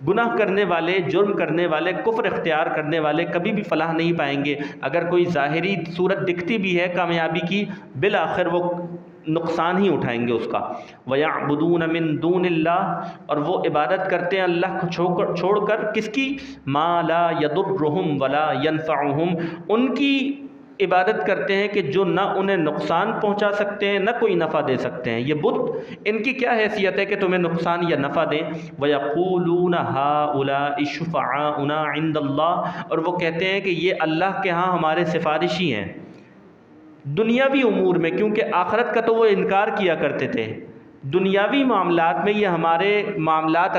[SPEAKER 1] گناہ کرنے والے، جرم کرنے والے، کفر اختیار کرنے والے کبھی بھی فلاح نہیں پائیں گے۔ اگر کوئی ظاہری صورت دکھتی بھی ہے کامیابی کی، بالآخر وہ نقصان ہی اٹھائیں گے اس کا۔ وَيَعْبُدُونَ مِن دُونِ اللَّهِ، اور وہ عبادت کرتے ہیں اللہ کو چھوڑ کر، کس کی؟ مَا لَا يَضُرُّهُمْ وَلَا يَنْفَعُهُمْ، ان کی عبادت کرتے ہیں کہ جو نہ انہیں نقصان پہنچا سکتے ہیں نہ کوئی نفع دے سکتے ہیں۔ یہ بت، ان کی کیا حیثیت ہے کہ تمہیں نقصان یا نفع دیں؟ وَيَقُولُونَ هَٰؤُلَاءِ شُفَعَاؤُنَا عِندَ اللَّهِ، اور وہ کہتے ہیں کہ یہ اللہ کے ہاں ہمارے سفارشی ہیں دنیاوی امور میں، کیونکہ آخرت کا تو وہ انکار کیا کرتے تھے، دنیاوی معاملات میں یہ ہمارے معاملات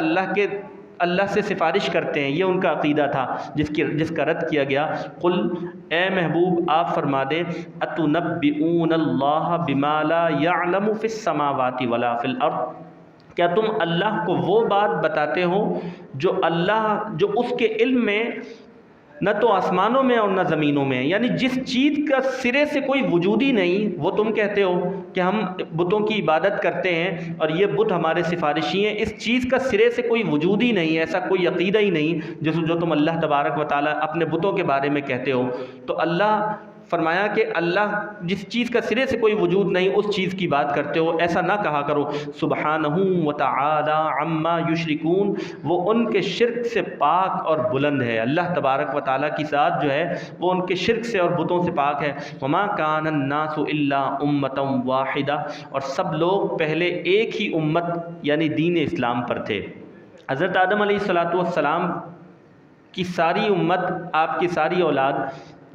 [SPEAKER 1] اللہ سے سفارش کرتے ہیں، یہ ان کا عقیدہ تھا جس کا رد کیا گیا۔ قل اے محبوب آپ فرما دیں، اتنبئون اللہ بما لا یعلم فی السماوات ولا فی الارض، کیا تم اللہ کو وہ بات بتاتے ہو جو اس کے علم میں نہ تو آسمانوں میں اور نہ زمینوں میں، یعنی جس چیز کا سرے سے کوئی وجود ہی نہیں، وہ تم کہتے ہو کہ ہم بتوں کی عبادت کرتے ہیں اور یہ بت ہمارے سفارشی ہیں، اس چیز کا سرے سے کوئی وجود ہی نہیں، ایسا کوئی عقیدہ ہی نہیں جو تم اللہ تبارک و تعالیٰ اپنے بتوں کے بارے میں کہتے ہو۔ تو اللہ فرمایا کہ اللہ جس چیز کا سرے سے کوئی وجود نہیں اس چیز کی بات کرتے ہو، ایسا نہ کہا کرو۔ سبحانہ وتعالی عما یشرکون، وہ ان کے شرک سے پاک اور بلند ہے، اللہ تبارک و تعالیٰ کی ذات جو ہے وہ ان کے شرک سے اور بتوں سے پاک ہے۔ وما کان الناس الا امۃ واحدہ، اور سب لوگ پہلے ایک ہی امت یعنی دین اسلام پر تھے۔ حضرت آدم علیہ السلام کی ساری امت، آپ کی ساری اولاد،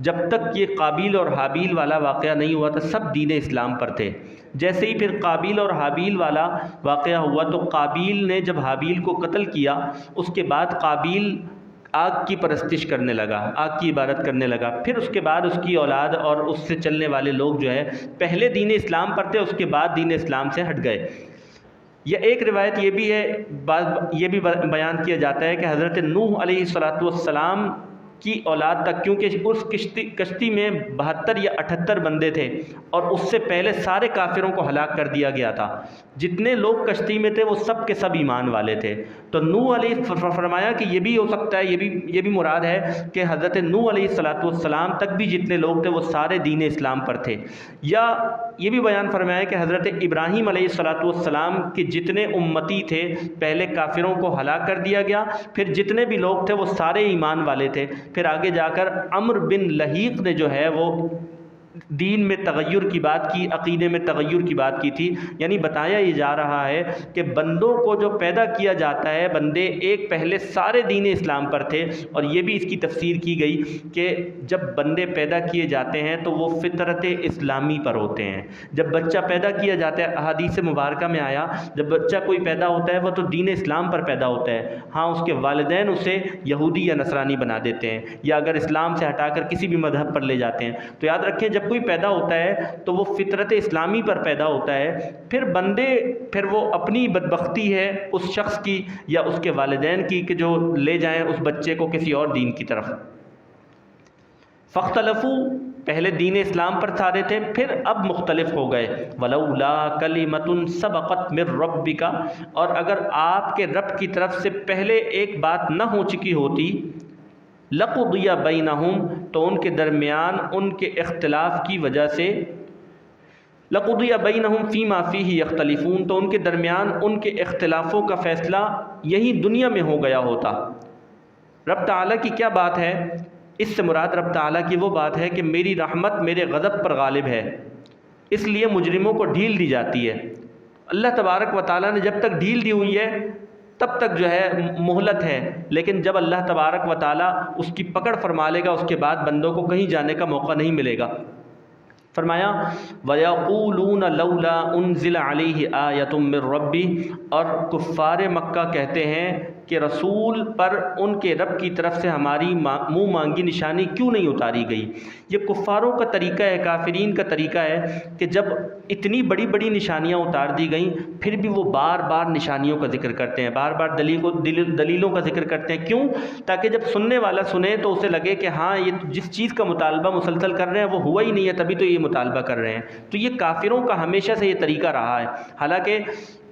[SPEAKER 1] جب تک یہ قابیل اور حابیل والا واقعہ نہیں ہوا تھا سب دین اسلام پر تھے۔ جیسے ہی پھر قابیل اور حابیل والا واقعہ ہوا تو قابیل نے جب حابیل کو قتل کیا، اس کے بعد قابیل آگ کی پرستش کرنے لگا، آگ کی عبادت کرنے لگا۔ پھر اس کے بعد اس کی اولاد اور اس سے چلنے والے لوگ جو ہے پہلے دین اسلام پر تھے، اس کے بعد دین اسلام سے ہٹ گئے۔ یا ایک روایت یہ بھی ہے، یہ بھی بیان کیا جاتا ہے کہ حضرت نوح علیہ السلام کی اولاد تک، کیونکہ اس کشتی میں 72 یا 78 بندے تھے اور اس سے پہلے سارے کافروں کو ہلاک کر دیا گیا تھا۔ جتنے لوگ کشتی میں تھے وہ سب کے سب ایمان والے تھے۔ تو نوح علیہ فرمایا کہ یہ بھی ہو سکتا ہے، یہ بھی مراد ہے کہ حضرت نوح علیہ السلام تک بھی جتنے لوگ تھے وہ سارے دین اسلام پر تھے۔ یا یہ بھی بیان فرمایا کہ حضرت ابراہیم علیہ السلام کے جتنے امتی تھے پہلے کافروں کو ہلاک کر دیا گیا، پھر جتنے بھی لوگ تھے وہ سارے ایمان والے تھے۔ پھر آگے جا کر عمرو بن لہیق نے جو ہے وہ دین میں تغیر کی بات کی، عقیدے میں تغیر کی بات کی تھی۔ یعنی بتایا یہ جا رہا ہے کہ بندوں کو جو پیدا کیا جاتا ہے، بندے ایک پہلے سارے دین اسلام پر تھے، اور یہ بھی اس کی تفسیر کی گئی کہ جب بندے پیدا کیے جاتے ہیں تو وہ فطرت اسلامی پر ہوتے ہیں۔ جب بچہ پیدا کیا جاتا ہے، احادیث مبارکہ میں آیا جب بچہ کوئی پیدا ہوتا ہے وہ تو دین اسلام پر پیدا ہوتا ہے، ہاں اس کے والدین اسے یہودی یا نصرانی بنا دیتے ہیں، یا اگر اسلام سے ہٹا کر کسی بھی مذہب پر لے جاتے ہیں۔ تو یاد رکھیں جب کوئی پیدا ہوتا ہے تو وہ فطرت اسلامی پر پیدا ہوتا ہے، پھر وہ اپنی بدبختی ہے اس شخص کی یا اس کے والدین کی کہ جو لے جائیں اس بچے کو کسی اور دین کی طرف۔ فاختلفوا، پہلے دین اسلام پر سارے تھے، پھر اب مختلف ہو گئے۔ ولولا کلمۃ سبقت من ربک، اور اگر آپ کے رب کی طرف سے پہلے ایک بات نہ ہو چکی ہوتی، لقضی بینہم، تو ان کے درمیان ان کے اختلاف کی وجہ سے، لقضی بینہم فیما فیہ یختلفون، تو ان کے درمیان ان کے اختلافوں کا فیصلہ یہی دنیا میں ہو گیا ہوتا۔ رب تعالیٰ کی کیا بات ہے؟ اس سے مراد رب تعالیٰ کی وہ بات ہے کہ میری رحمت میرے غضب پر غالب ہے، اس لیے مجرموں کو ڈھیل دی جاتی ہے۔ اللہ تبارک و تعالیٰ نے جب تک ڈھیل دی ہوئی ہے تب تک جو ہے مہلت ہے، لیکن جب اللہ تبارک و تعالیٰ اس کی پکڑ فرما لے گا اس کے بعد بندوں کو کہیں جانے کا موقع نہیں ملے گا۔ فرمایا وَيَقُولُونَ لَوْلَا أُنزِلَ عَلَيْهِ آيَةٌ مِّن رَّبِّهِ، اور کفار مکہ کہتے ہیں کہ رسول پر ان کے رب کی طرف سے ہماری منہ مانگی نشانی کیوں نہیں اتاری گئی۔ یہ کفاروں کا طریقہ ہے، کافرین کا طریقہ ہے کہ جب اتنی بڑی بڑی نشانیاں اتار دی گئیں پھر بھی وہ بار بار نشانیوں کا ذکر کرتے ہیں، بار بار دلیلوں کا ذکر کرتے ہیں۔ کیوں؟ تاکہ جب سننے والا سنے تو اسے لگے کہ ہاں یہ جس چیز کا مطالبہ مسلسل کر رہے ہیں وہ ہوا ہی نہیں ہے، تبھی تو یہ مطالبہ کر رہے ہیں۔ تو یہ کافروں کا ہمیشہ سے یہ طریقہ رہا ہے۔ حالانکہ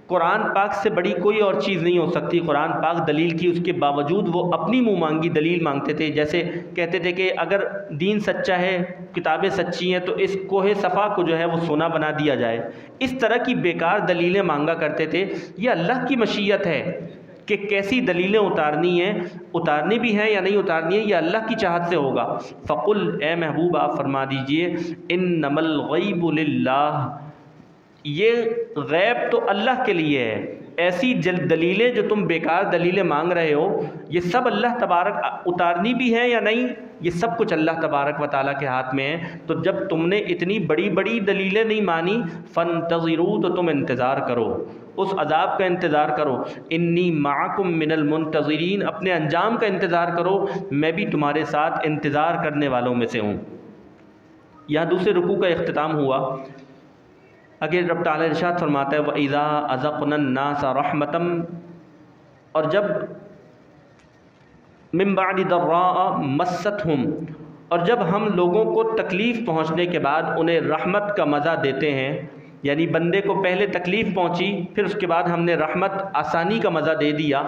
[SPEAKER 1] قرآن پاک سے بڑی کوئی اور چیز نہیں ہو سکتی۔ قرآن پاک دلیل کی، اس کے باوجود وہ اپنی منہ مانگی دلیل مانگتے تھے۔ جیسے کہتے تھے کہ اگر دین سچا ہے، کتابیں سچی ہیں، تو اس کوہ صفا کو جو ہے وہ سونا بنا دیا جائے۔ اس طرح کی بیکار دلیلیں مانگا کرتے تھے۔ یہ اللہ کی مشیت ہے کہ کیسی دلیلیں اتارنی ہیں، اتارنی بھی ہیں یا نہیں اتارنی ہے، یہ اللہ کی چاہت سے ہوگا۔ فقل، اے محبوب آپ فرما دیجئے، انما الغیب للہ، یہ غیب تو اللہ کے لیے ہے۔ ایسی دلیلیں جو تم بیکار دلیلیں مانگ رہے ہو یہ سب اللہ تبارک، اتارنی بھی ہیں یا نہیں یہ سب کچھ اللہ تبارک و تعالیٰ کے ہاتھ میں ہے۔ تو جب تم نے اتنی بڑی بڑی دلیلیں نہیں مانی، فانتظروا، تو تم انتظار کرو، اس عذاب کا انتظار کرو۔ انی معکم من المنتظرین، اپنے انجام کا انتظار کرو، میں بھی تمہارے ساتھ انتظار کرنے والوں میں سے ہوں۔ یہاں دوسرے رکوع کا اختتام ہوا۔ اگر رب تعالیٰ ارشاد فرماتا ہے وَإِذَا أَذَقْنَا النَّاسَ رَحْمَةً، اور جب مِن بَعْدِ ضَرَّاءَ مَسَّتْهُمْ، اور جب ہم لوگوں کو تکلیف پہنچنے کے بعد انہیں رحمت کا مزہ دیتے ہیں، یعنی بندے کو پہلے تکلیف پہنچی پھر اس کے بعد ہم نے رحمت، آسانی کا مزہ دے دیا۔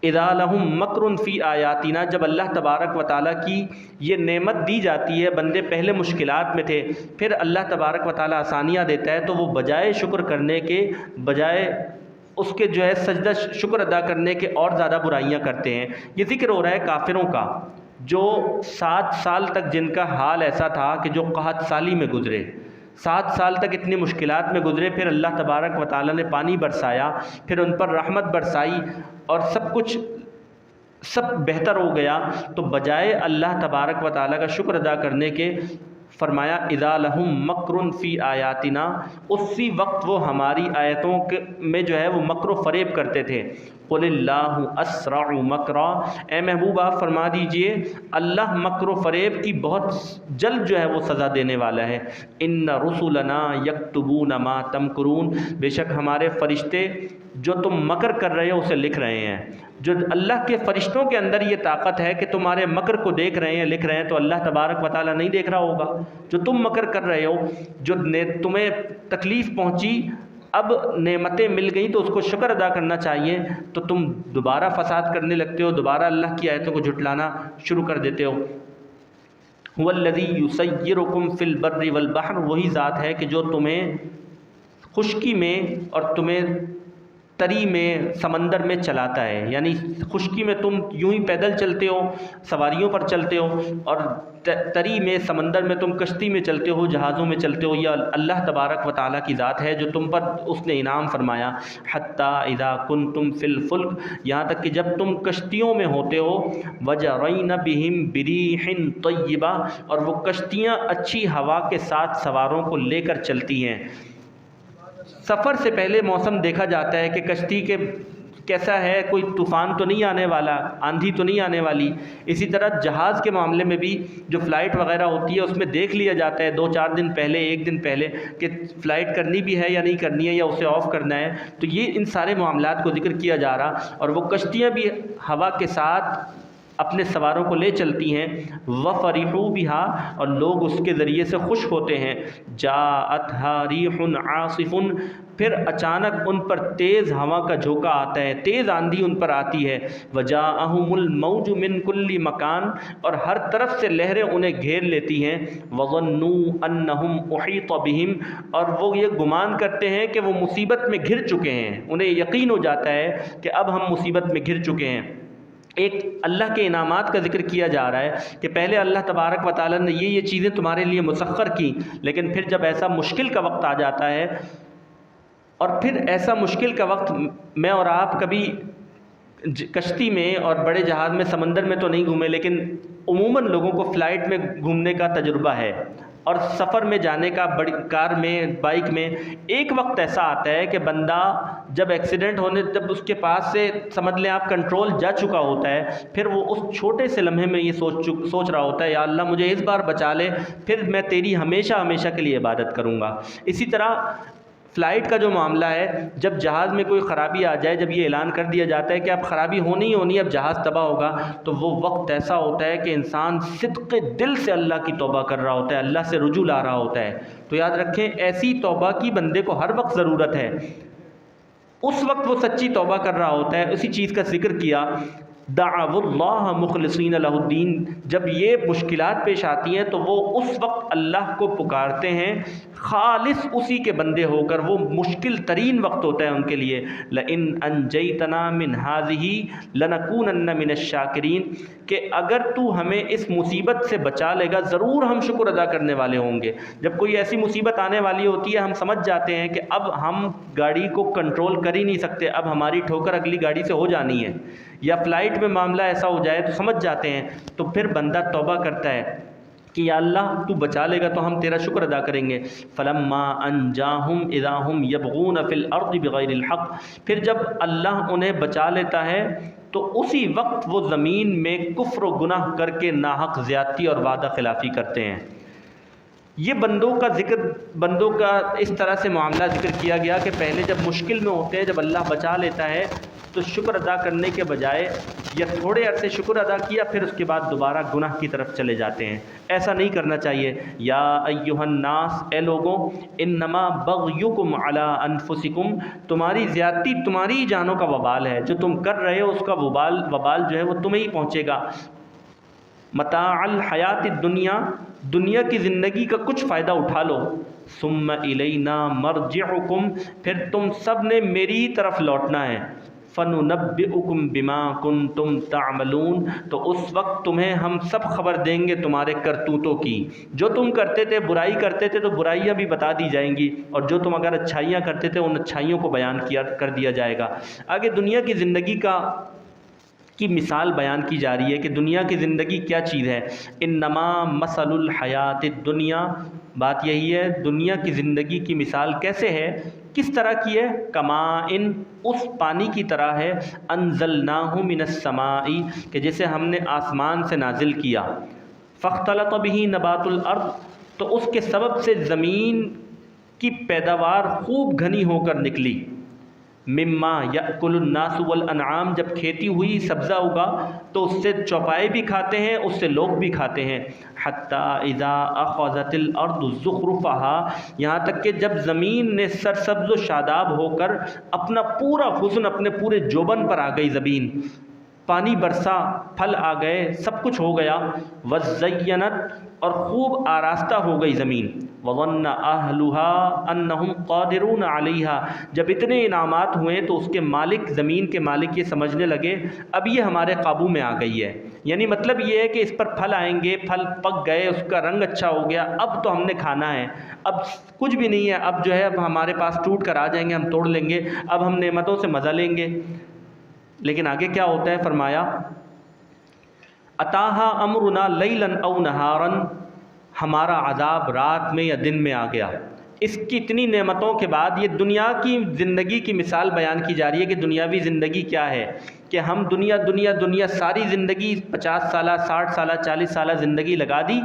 [SPEAKER 1] اذا لہم مکر فی آیاتنا، جب اللہ تبارک و تعالیٰ کی یہ نعمت دی جاتی ہے، بندے پہلے مشکلات میں تھے پھر اللہ تبارک و تعالیٰ آسانیاں دیتا ہے، تو وہ بجائے شکر کرنے کے، بجائے اس کے جو ہے سجدہ شکر ادا کرنے کے اور زیادہ برائیاں کرتے ہیں۔ یہ ذکر ہو رہا ہے کافروں کا، جو 7 سال تک جن کا حال ایسا تھا کہ جو قحط سالی میں گزرے، 7 سال تک اتنی مشکلات میں گزرے، پھر اللہ تبارک و تعالیٰ نے پانی برسایا، پھر ان پر رحمت برسائی اور سب بہتر ہو گیا۔ تو بجائے اللہ تبارک و تعالیٰ کا شکر ادا کرنے کے فرمایا اذا لہم مکر فی آیاتنا، اسی وقت وہ ہماری آیتوں میں جو ہے وہ مکر و فریب کرتے تھے۔ قل اللہ اسرع مکرا، اے محبوب آپ فرما دیجئے اللہ مکر و فریب کی بہت جلد جو ہے وہ سزا دینے والا ہے۔ ان رسلنا یکتبون ما تمکرون، بے شک ہمارے فرشتے جو تم مکر کر رہے ہو اسے لکھ رہے ہیں۔ جو اللہ کے فرشتوں کے اندر یہ طاقت ہے کہ تمہارے مکر کو دیکھ رہے ہیں، لکھ رہے ہیں، تو اللہ تبارک و تعالیٰ نہیں دیکھ رہا ہوگا؟ جو تم مکر کر رہے ہو، جو تمہیں تکلیف پہنچی، اب نعمتیں مل گئیں تو اس کو شکر ادا کرنا چاہیے، تو تم دوبارہ فساد کرنے لگتے ہو، دوبارہ اللہ کی آیتوں کو جھٹلانا شروع کر دیتے ہو۔ هو الذی یسیرکم فی البر والبحر، وہی ذات ہے کہ جو تمہیں خشکی میں اور تمہیں تری میں، سمندر میں چلاتا ہے، یعنی خشکی میں تم یوں ہی پیدل چلتے ہو، سواریوں پر چلتے ہو، اور تری میں، سمندر میں تم کشتی میں چلتے ہو، جہازوں میں چلتے ہو۔ یہ اللہ تبارک و تعالیٰ کی ذات ہے جو تم پر اس نے انعام فرمایا۔ حتی اذا کنتم فی الفلک، یہاں تک کہ جب تم کشتیوں میں ہوتے ہو، وجرین بہم بریح طیبہ، اور وہ کشتیاں اچھی ہوا کے ساتھ سواروں کو لے کر چلتی ہیں۔ سفر سے پہلے موسم دیکھا جاتا ہے کہ کشتی کے کیسا ہے، کوئی طوفان تو نہیں آنے والا، آندھی تو نہیں آنے والی۔ اسی طرح جہاز کے معاملے میں بھی جو فلائٹ وغیرہ ہوتی ہے اس میں دیکھ لیا جاتا ہے 2-4 دن پہلے، 1 دن پہلے، کہ فلائٹ کرنی بھی ہے یا نہیں کرنی ہے، یا اسے آف کرنا ہے۔ تو یہ ان سارے معاملات کو ذکر کیا جا رہا، اور وہ کشتیاں بھی ہوا کے ساتھ اپنے سواروں کو لے چلتی ہیں۔ وَفَرِحُوا بِهَا، اور لوگ اس کے ذریعے سے خوش ہوتے ہیں۔ جَاءَتْهَا رِيحٌ عَاصِفٌ، پھر اچانک ان پر تیز ہوا کا جھونکا آتا ہے، تیز آندھی ان پر آتی ہے۔ وَجَاءَهُمُ الْمَوْجُ مِنْ كُلِّ مَكَانٍ، اور ہر طرف سے لہریں انہیں گھیر لیتی ہیں۔ وَظَنُّوا أَنَّهُمْ أُحِيطَ بِهِمْ، اور وہ یہ گمان کرتے ہیں کہ وہ مصیبت میں گھر چکے ہیں، انہیں یقین ہو جاتا ہے کہ اب ہم مصیبت میں گھر چکے ہیں۔ ایک اللہ کے انعامات کا ذکر کیا جا رہا ہے کہ پہلے اللہ تبارک و تعالیٰ نے یہ چیزیں تمہارے لیے مسخر کی، لیکن پھر جب ایسا مشکل کا وقت آ جاتا ہے، اور پھر ایسا مشکل کا وقت میں اور آپ کبھی کشتی میں اور بڑے جہاز میں، سمندر میں تو نہیں گھومے، لیکن عموماً لوگوں کو فلائٹ میں گھومنے کا تجربہ ہے، اور سفر میں جانے کا، بڑی کار میں، بائک میں۔ ایک وقت ایسا آتا ہے کہ بندہ جب ایکسیڈنٹ ہونے، جب اس کے پاس سے سمجھ لیں آپ کنٹرول جا چکا ہوتا ہے، پھر وہ اس چھوٹے سے لمحے میں یہ سوچ رہا ہوتا ہے، یا اللہ مجھے اس بار بچا لے، پھر میں تیری ہمیشہ ہمیشہ کے لیے عبادت کروں گا۔ اسی طرح فلائٹ کا جو معاملہ ہے، جب جہاز میں کوئی خرابی آ جائے، جب یہ اعلان کر دیا جاتا ہے کہ اب خرابی ہونی ہی ہونی، اب جہاز تباہ ہوگا، تو وہ وقت ایسا ہوتا ہے کہ انسان صدق دل سے اللہ کی توبہ کر رہا ہوتا ہے، اللہ سے رجوع لا رہا ہوتا ہے۔ تو یاد رکھیں، ایسی توبہ کی بندے کو ہر وقت ضرورت ہے، اس وقت وہ سچی توبہ کر رہا ہوتا ہے۔ اسی چیز کا ذکر کیا، دعوا اللہ مخلصین لہ الدین، جب یہ مشکلات پیش آتی ہیں تو وہ اس وقت اللہ کو پکارتے ہیں خالص اسی کے بندے ہو کر، وہ مشکل ترین وقت ہوتا ہے ان کے لیے۔ لئن انجیتنا من هذه لنکونن من الشاکرین، کہ اگر تو ہمیں اس مصیبت سے بچا لے گا ضرور ہم شکر ادا کرنے والے ہوں گے۔ جب کوئی ایسی مصیبت آنے والی ہوتی ہے، ہم سمجھ جاتے ہیں کہ اب ہم گاڑی کو کنٹرول کر ہی نہیں سکتے، اب ہماری ٹھوکر اگلی گاڑی سے ہو جانی ہے، یا فلائٹ میں معاملہ ایسا ہو جائے تو سمجھ جاتے ہیں، تو پھر بندہ توبہ کرتا ہے کہ یا اللہ تو بچا لے گا تو ہم تیرا شکر ادا کریں گے۔ فلما انجاہم اذا ہم یبغون فی الارض بغیر الحق، پھر جب اللہ انہیں بچا لیتا ہے تو اسی وقت وہ زمین میں کفر و گناہ کر کے ناحق زیادتی اور وعدہ خلافی کرتے ہیں۔ یہ بندوں کا اس طرح سے معاملہ ذکر کیا گیا کہ پہلے جب مشکل میں ہوتے ہیں، جب اللہ بچا لیتا ہے تو شکر ادا کرنے کے بجائے یا تھوڑے عرصے شکر ادا کیا، پھر اس کے بعد دوبارہ گناہ کی طرف چلے جاتے ہیں۔ ایسا نہیں کرنا چاہیے۔ یا ایھا الناس، اے لوگوں، انما بغیکم علی انفسکم، تمہاری زیادتی تمہاری جانوں کا وبال ہے، جو تم کر رہے ہو اس کا وبال جو ہے وہ تمہیں ہی پہنچے گا۔ متاع الحیات الدنیا، دنیا کی زندگی کا کچھ فائدہ اٹھا لو۔ ثم الینا مرجعکم، پھر تم سب نے میری ہی طرف لوٹنا ہے۔ فننبئکم بما کنتم تعملون، تو اس وقت تمہیں ہم سب خبر دیں گے تمہارے کرتوتوں کی۔ جو تم کرتے تھے، برائی کرتے تھے، تو برائیاں بھی بتا دی جائیں گی، اور جو تم اگر اچھائیاں کرتے تھے ان اچھائیوں کو بیان کر دیا جائے گا۔ آگے دنیا کی زندگی کا کی مثال بیان کی جا رہی ہے کہ دنیا کی زندگی کیا چیز ہے۔ انما مثل الحیات الدنیا، بات یہی ہے دنیا کی زندگی کی مثال کیسے ہے، کس طرح کی ہے، کماء، اس پانی کی طرح ہے، انزلناہ من السماء، کہ جسے ہم نے آسمان سے نازل کیا، فاختلط به نبات الارض، تو اس کے سبب سے زمین کی پیداوار خوب گھنی ہو کر نکلی، مما یأکل الناس والانعام، جب کھیتی ہوئی سبزہ اگا تو اس سے چوپائے بھی کھاتے ہیں، اس سے لوگ بھی کھاتے ہیں، حتی اذا اخذت الارض زخرفها، یہاں تک کہ جب زمین نے سرسبز و شاداب ہو کر اپنا پورا حسن، اپنے پورے جوبن پر آ گئی زمین، پانی برسا، پھل آ گئے، سب کچھ ہو گیا، وزینت، اور خوب آراستہ ہو گئی زمین، وظن اہلها انہم قادرون علیہا، جب اتنے انعامات ہوئے تو اس کے مالک، زمین کے مالک یہ سمجھنے لگے اب یہ ہمارے قابو میں آ گئی ہے، یعنی مطلب یہ ہے کہ اس پر پھل آئیں گے، پھل پک گئے، اس کا رنگ اچھا ہو گیا، اب تو ہم نے کھانا ہے، اب کچھ بھی نہیں ہے، اب جو ہے اب ہمارے پاس ٹوٹ کر آ جائیں گے، ہم توڑ لیں گے، اب ہم نعمتوں سے مزہ لیں گے۔ لیکن آگے کیا ہوتا ہے، فرمایا اتاہا امرنا لیلا او نہارا، ہمارا عذاب رات میں یا دن میں آ گیا۔ اس کی اتنی نعمتوں کے بعد یہ دنیا کی زندگی کی مثال بیان کی جا رہی ہے کہ دنیاوی زندگی کیا ہے، کہ ہم دنیا دنیا دنیا ساری زندگی 50 سالہ 60 سالہ 40 سالہ زندگی لگا دی،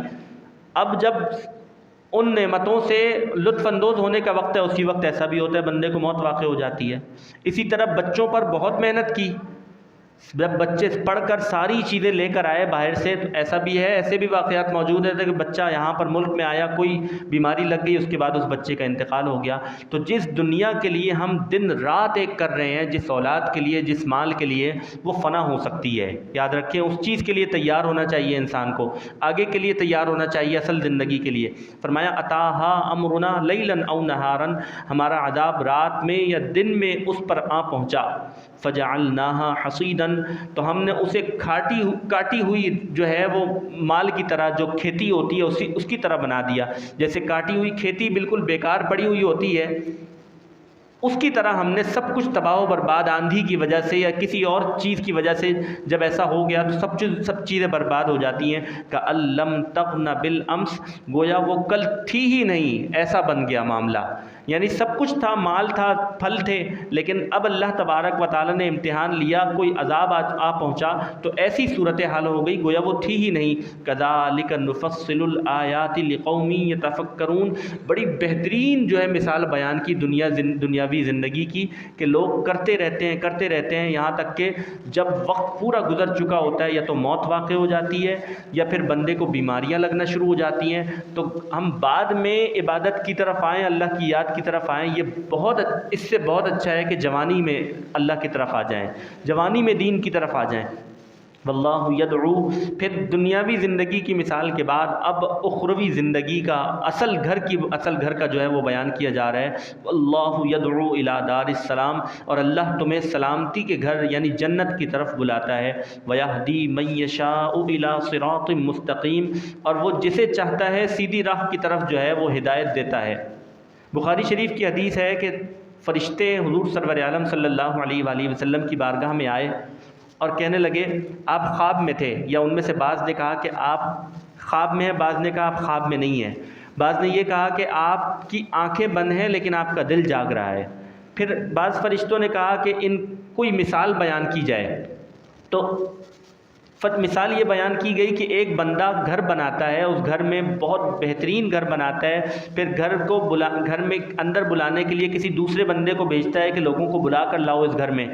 [SPEAKER 1] اب جب ان نعمتوں سے لطف اندوز ہونے کا وقت ہے، اسی وقت ایسا بھی ہوتا ہے بندے کو موت واقع ہو جاتی ہے۔ اسی طرح بچوں پر بہت محنت کی، جب بچے پڑھ کر ساری چیزیں لے کر آئے باہر سے، تو ایسا بھی ہے، ایسے بھی واقعات موجود ہیں کہ بچہ یہاں پر ملک میں آیا، کوئی بیماری لگ گئی، اس کے بعد اس بچے کا انتقال ہو گیا۔ تو جس دنیا کے لیے ہم دن رات ایک کر رہے ہیں، جس اولاد کے لیے، جس مال کے لیے، وہ فنا ہو سکتی ہے، یاد رکھیں اس چیز کے لیے تیار ہونا چاہیے انسان کو، آگے کے لیے تیار ہونا چاہیے اصل زندگی کے لیے۔ فرمایا اتاہا امرنا لیلا او نہارا، ہمارا عذاب رات میں یا دن میں اس پر آ پہنچا، فجعلناہا حصیدا، تو ہم نے اسے کاٹی ہوئی جو ہے وہ مال کی طرح، جو کھیتی ہوتی ہے اس کی طرح بنا دیا، جیسے کاٹی ہوئی کھیتی بالکل بیکار پڑی ہوئی ہوتی ہے، اس کی طرح ہم نے سب کچھ تباہ و برباد، آندھی کی وجہ سے یا کسی اور چیز کی وجہ سے جب ایسا ہو گیا تو سب چیزیں برباد ہو جاتی ہیں۔ کأن لم تغن بالامس، گویا وہ کل تھی ہی نہیں، ایسا بن گیا معاملہ، یعنی سب کچھ تھا، مال تھا، پھل تھے، لیکن اب اللہ تبارک و تعالیٰ نے امتحان لیا، کوئی عذاب آ پہنچا تو ایسی صورتحال ہو گئی گویا وہ تھی ہی نہیں۔ کذالک نفصل الآیات لقوم یتفکرون، بڑی بہترین جو ہے مثال بیان کی دنیاوی زندگی کی، کہ لوگ کرتے رہتے ہیں یہاں تک کہ جب وقت پورا گزر چکا ہوتا ہے، یا تو موت واقع ہو جاتی ہے، یا پھر بندے کو بیماریاں لگنا شروع ہو جاتی ہیں، تو ہم بعد میں عبادت کی طرف آئیں، اللہ کی یاد کی طرف آئیں، یہ اس سے بہت اچھا ہے کہ جوانی میں اللہ کی طرف آ جائیں، جوانی میں دین کی طرف آ جائیں۔ واللہ یدعو، پھر دنیاوی زندگی کی مثال کے بعد اب اخروی زندگی کا اصل گھر کا جو ہے وہ بیان کیا جا رہا ہے۔ واللہ یدعو الی دار السلام، اور اللہ تمہیں سلامتی کے گھر یعنی جنت کی طرف بلاتا ہے۔ ویہدی من یشاء الی صراط مستقیم، اور وہ جسے چاہتا ہے سیدھی راہ کی طرف جو ہے وہ ہدایت دیتا ہے۔ بخاری شریف کی حدیث ہے کہ فرشتے حضور سرور عالم صلی اللہ علیہ وآلہ وسلم کی بارگاہ میں آئے اور کہنے لگے آپ خواب میں تھے، یا ان میں سے بعض نے کہا کہ آپ خواب میں ہیں، بعض نے کہا آپ خواب میں نہیں ہیں، بعض نے یہ کہا کہ آپ کی آنکھیں بند ہیں لیکن آپ کا دل جاگ رہا ہے۔ پھر بعض فرشتوں نے کہا کہ کوئی مثال بیان کی جائے، تو مثال یہ بیان کی گئی کہ ایک بندہ گھر بناتا ہے، اس گھر میں بہت بہترین گھر بناتا ہے، پھر گھر میں اندر بلانے کے لیے کسی دوسرے بندے کو بھیجتا ہے کہ لوگوں کو بلا کر لاؤ اس گھر میں،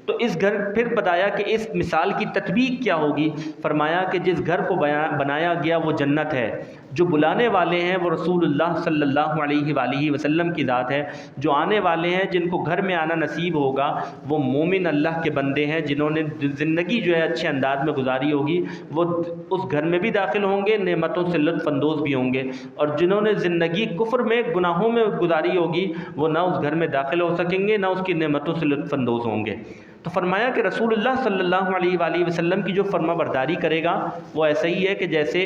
[SPEAKER 1] تو اس گھر پھر بتایا کہ اس مثال کی تطبیق کیا ہوگی، فرمایا کہ جس گھر کو بنایا گیا وہ جنت ہے، جو بلانے والے ہیں وہ رسول اللہ صلی اللہ علیہ وآلہ وسلم کی ذات ہے، جو آنے والے ہیں جن کو گھر میں آنا نصیب ہوگا وہ مومن اللہ کے بندے ہیں، جنہوں نے زندگی جو ہے اچھے انداز میں گزاری ہوگی، وہ اس گھر میں بھی داخل ہوں گے، نعمتوں سے لطف اندوز بھی ہوں گے، اور جنہوں نے زندگی کفر میں گناہوں میں گزاری ہوگی وہ نہ اس گھر میں داخل ہو سکیں گے، نہ اس کی نعمتوں سے لطف اندوز ہوں گے۔ تو فرمایا کہ رسول اللہ صلی اللہ علیہ وآلہ وسلم کی جو فرما برداری کرے گا وہ ایسا ہی ہے کہ جیسے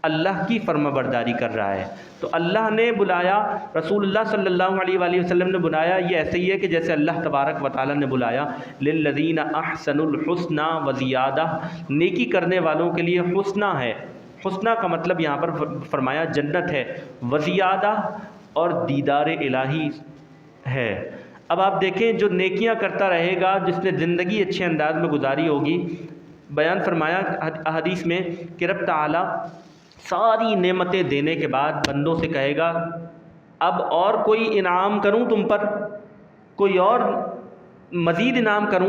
[SPEAKER 1] اللہ کی فرما برداری کر رہا ہے۔ تو اللہ نے بلایا، رسول اللہ صلی اللہ علیہ وآلہ وسلم نے بلایا، یہ ایسے ہی ہے کہ جیسے اللہ تبارک و تعالیٰ نے بلایا للذین احسنوا الحسنى وزیادہ، نیکی کرنے والوں کے لیے حسنہ ہے۔ حسنہ کا مطلب یہاں پر فرمایا جنت ہے، وزیادہ اور دیدار الہی ہے۔ اب آپ دیکھیں جو نیکیاں کرتا رہے گا، جس نے زندگی اچھے انداز میں گزاری ہوگی، بیان فرمایا احادیث میں کہ رب تعالیٰ ساری نعمتیں دینے کے بعد بندوں سے کہے گا اب اور کوئی انعام کروں تم پر، کوئی اور مزید انعام کروں؟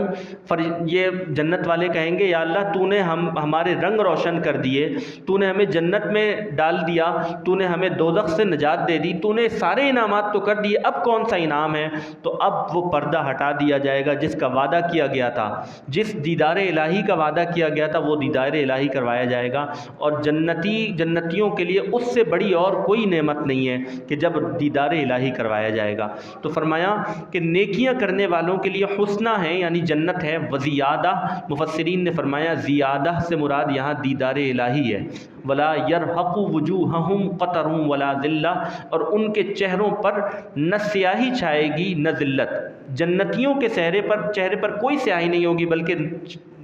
[SPEAKER 1] یہ جنت والے کہیں گے یا اللہ تو نے ہمارے رنگ روشن کر دیے، تو نے ہمیں جنت میں ڈال دیا، تو نے ہمیں دوزخ سے نجات دے دی، تو نے سارے انعامات تو کر دیے، اب کون سا انعام ہے؟ تو اب وہ پردہ ہٹا دیا جائے گا جس کا وعدہ کیا گیا تھا، جس دیدار الہی کا وعدہ کیا گیا تھا وہ دیدار الہی کروایا جائے گا۔ اور جنتیوں کے لیے اس سے بڑی اور کوئی نعمت نہیں ہے کہ جب دیدار الہی کروایا جائے گا۔ تو فرمایا کہ نیکیاں کرنے والوں کے لیے حسنہ ہے یعنی جنت ہے، وزیادہ مفسرین نے فرمایا زیادہ سے مراد یہاں دیدار الہی ہے۔ ولا یرحق وجوہہم قطر ولا ذلہ، اور ان کے چہروں پر نہ سیاہی چھائے گی نہ ذلت۔ جنتیوں کے چہرے پر کوئی سیاہی نہیں ہوگی بلکہ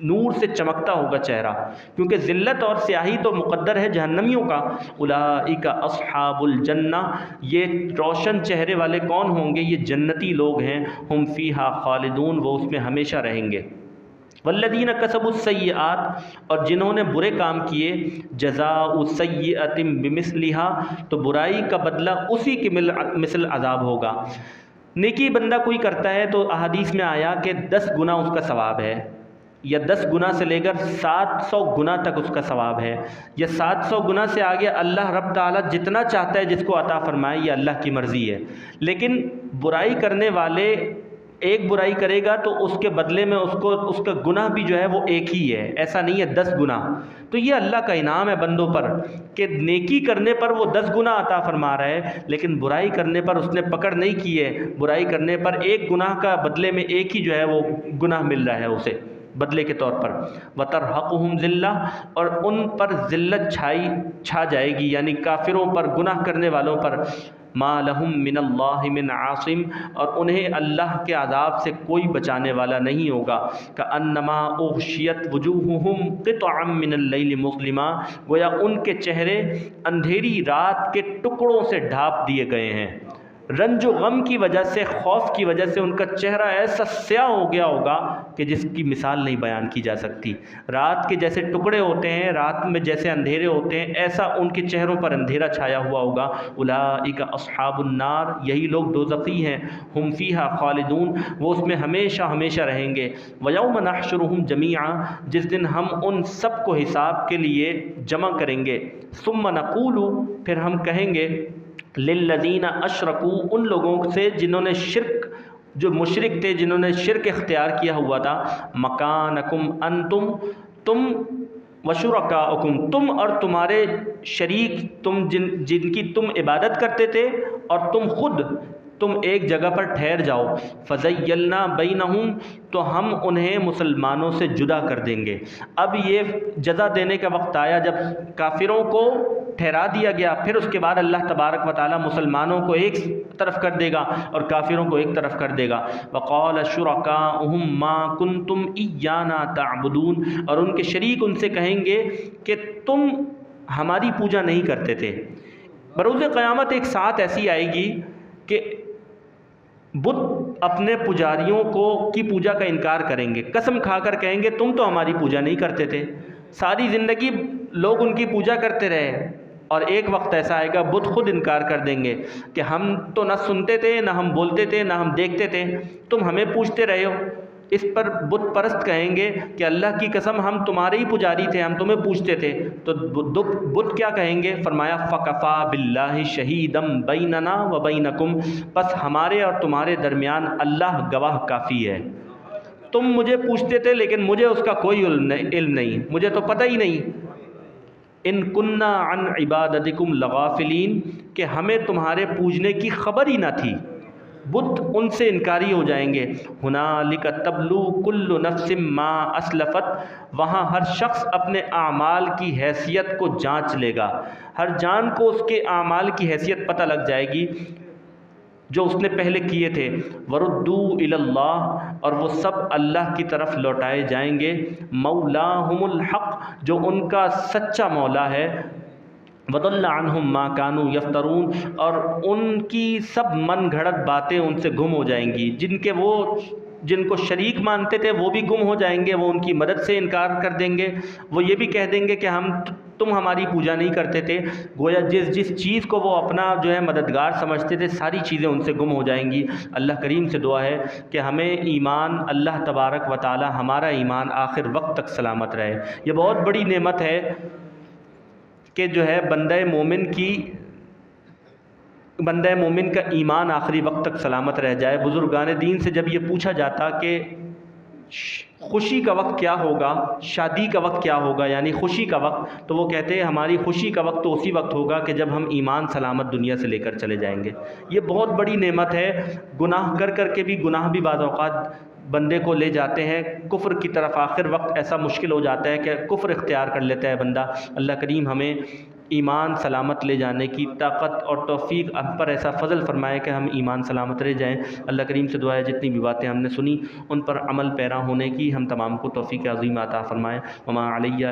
[SPEAKER 1] نور سے چمکتا ہوگا چہرہ، کیونکہ ذلت اور سیاہی تو مقدر ہے جہنمیوں کا۔ اولئک اصحاب الجنہ، یہ روشن چہرے والے کون ہوں گے؟ یہ جنتی لوگ ہیں، ہم فیہا خالدون، وہ اس میں ہمیشہ رہیں گے۔ والذین کسبوا السیئات، اور جنہوں نے برے کام کیے، جزاء سیئۃ بمثلھا، تو برائی کا بدلہ اسی کی مثل عذاب ہوگا۔ نیکی بندہ کوئی کرتا ہے تو احادیث میں آیا کہ 10 گنا اس کا ثواب ہے، یا 10 گنا سے لے کر 700 گنا تک اس کا ثواب ہے، یا 700 گنا سے آگے اللہ رب تعالیٰ جتنا چاہتا ہے جس کو عطا فرمائے، یہ اللہ کی مرضی ہے۔ لیکن برائی کرنے والے ایک برائی کرے گا تو اس کے بدلے میں اس کا گناہ بھی جو ہے وہ ایک ہی ہے، ایسا نہیں ہے 10 گنا۔ تو یہ اللہ کا انعام ہے بندوں پر کہ نیکی کرنے پر وہ 10 گنا عطا فرما رہا ہے، لیکن برائی کرنے پر اس نے پکڑ نہیں کی ہے، برائی کرنے پر ایک گناہ کا بدلے میں ایک ہی جو ہے وہ گناہ مل رہا ہے اسے بدلے کے طور پر۔ وَتَرْحَقُهُمْ ذِلَّةٌ، اور ان پر ذلت چھا جائے گی، یعنی کافروں پر، گناہ کرنے والوں پر۔ مَا لَهُم مِّنَ اللَّهِ مِنْ عَاصِمٍ، اور انہیں اللہ کے عذاب سے کوئی بچانے والا نہیں ہوگا۔ كَأَنَّمَا أُغْشِيَتْ وُجُوهُهُمْ قِطَعًا مِّنَ اللَّيْلِ مُظْلِمًا، گویا ان کے چہرے اندھیری رات کے ٹکڑوں سے ڈھانپ دیے گئے ہیں۔ رنج و غم کی وجہ سے، خوف کی وجہ سے ان کا چہرہ ایسا سیاہ ہو گیا ہوگا کہ جس کی مثال نہیں بیان کی جا سکتی۔ رات کے جیسے ٹکڑے ہوتے ہیں، رات میں جیسے اندھیرے ہوتے ہیں، ایسا ان کے چہروں پر اندھیرا چھایا ہوا ہوگا۔ اولئک اصحاب النار، یہی لوگ دوزخی ہیں، ہم فیہا خالدون، وہ اس میں ہمیشہ ہمیشہ رہیں گے۔ ویوم نحشرہم جمیعا، جس دن ہم ان سب کو حساب کے لیے جمع کریں گے۔ ثم نقول، پھر ہم کہیں گے للذین اشرکوا، ان لوگوں سے جنہوں نے شرک، جو مشرک تھے، جنہوں نے شرک اختیار کیا ہوا تھا، مکانکم انتم، تم وشرکاؤکم، تم اور تمہارے شریک، تم جن کی تم عبادت کرتے تھے، اور تم ایک جگہ پر ٹھہر جاؤ۔ فزیلنا بینہم، تو ہم انہیں مسلمانوں سے جدا کر دیں گے۔ اب یہ جزا دینے کا وقت آیا جب کافروں کو ٹھہرا دیا گیا، پھر اس کے بعد اللہ تبارک و تعالیٰ مسلمانوں کو ایک طرف کر دے گا اور کافروں کو ایک طرف کر دے گا۔ وقال شرکاؤہم ما کنتم ایانا تعبدون، اور ان کے شریک ان سے کہیں گے کہ تم ہماری پوجا نہیں کرتے تھے۔ بروز قیامت ایک ساتھ ایسی آئے گی کہ بت اپنے پجاریوں کی پوجا کا انکار کریں گے، قسم کھا کر کہیں گے تم تو ہماری پوجا نہیں کرتے تھے، ساری زندگی لوگ ان کی پوجا کرتے رہے، اور ایک وقت ایسا آئے گا بت خود انکار کر دیں گے کہ ہم تو نہ سنتے تھے، نہ ہم بولتے تھے، نہ ہم دیکھتے تھے، تم ہمیں پوجتے رہے ہو۔ اس پر بت پرست کہیں گے کہ اللہ کی قسم ہم تمہارے ہی پجاری تھے، ہم تمہیں پوجتے تھے۔ تو بت کیا کہیں گے؟ فرمایا فَكَفَى بِاللَّهِ شَهِيدًا بَيْنَنَا وَبَيْنَكُمْ، بس ہمارے اور تمہارے درمیان اللہ گواہ کافی ہے۔ تم مجھے پوجتے تھے لیکن مجھے اس کا کوئی علم نہیں، مجھے تو پتہ ہی نہیں۔ ان کننا عن عبادتکم لغافلین، کہ ہمیں تمہارے پوجنے کی خبر ہی نہ تھی۔ بت ان سے انکاری ہو جائیں گے۔ ہنالک تبلو کل نفس ما اسلفت، وہاں ہر شخص اپنے اعمال کی حیثیت کو جانچ لے گا، ہر جان کو اس کے اعمال کی حیثیت پتہ لگ جائے گی جو اس نے پہلے کیے تھے۔ وردوا الی اللہ، اور وہ سب اللہ کی طرف لوٹائے جائیں گے۔ مولاہم الحق، جو ان کا سچا مولا ہے۔ وضل عنہم ما کانوا یفترون، اور ان کی سب من گھڑت باتیں ان سے گم ہو جائیں گی، جن کو شریک مانتے تھے وہ بھی گم ہو جائیں گے، وہ ان کی مدد سے انکار کر دیں گے، وہ یہ بھی کہہ دیں گے کہ تم ہماری پوجا نہیں کرتے تھے۔ گویا جس چیز کو وہ اپنا مددگار سمجھتے تھے، ساری چیزیں ان سے گم ہو جائیں گی۔ اللہ کریم سے دعا ہے کہ ہمیں ایمان، اللہ تبارک و تعالی ہمارا ایمان آخر وقت تک سلامت رہے۔ یہ بہت بڑی نعمت ہے کہ بندہ مومن کا ایمان آخری وقت تک سلامت رہ جائے۔ بزرگان دین سے جب یہ پوچھا جاتا کہ خوشی کا وقت کیا ہوگا، شادی کا وقت کیا ہوگا، یعنی خوشی کا وقت، تو وہ کہتے ہیں ہماری خوشی کا وقت تو اسی وقت ہوگا کہ جب ہم ایمان سلامت دنیا سے لے کر چلے جائیں گے۔ یہ بہت بڑی نعمت ہے۔ گناہ کر کے بھی، گناہ بھی بعض اوقات بندے کو لے جاتے ہیں کفر کی طرف، آخر وقت ایسا مشکل ہو جاتا ہے کہ کفر اختیار کر لیتا ہے بندہ۔ اللہ کریم ہمیں ایمان سلامت لے جانے کی طاقت اور توفیق ہم پر ایسا فضل فرمائے کہ ہم ایمان سلامت رہ جائیں۔ اللہ کریم سے دعا ہے جتنی بھی باتیں ہم نے سنی ان پر عمل پیرا ہونے کی ہم تمام کو توفیق عظیم عطا فرمائے۔ وما علیہ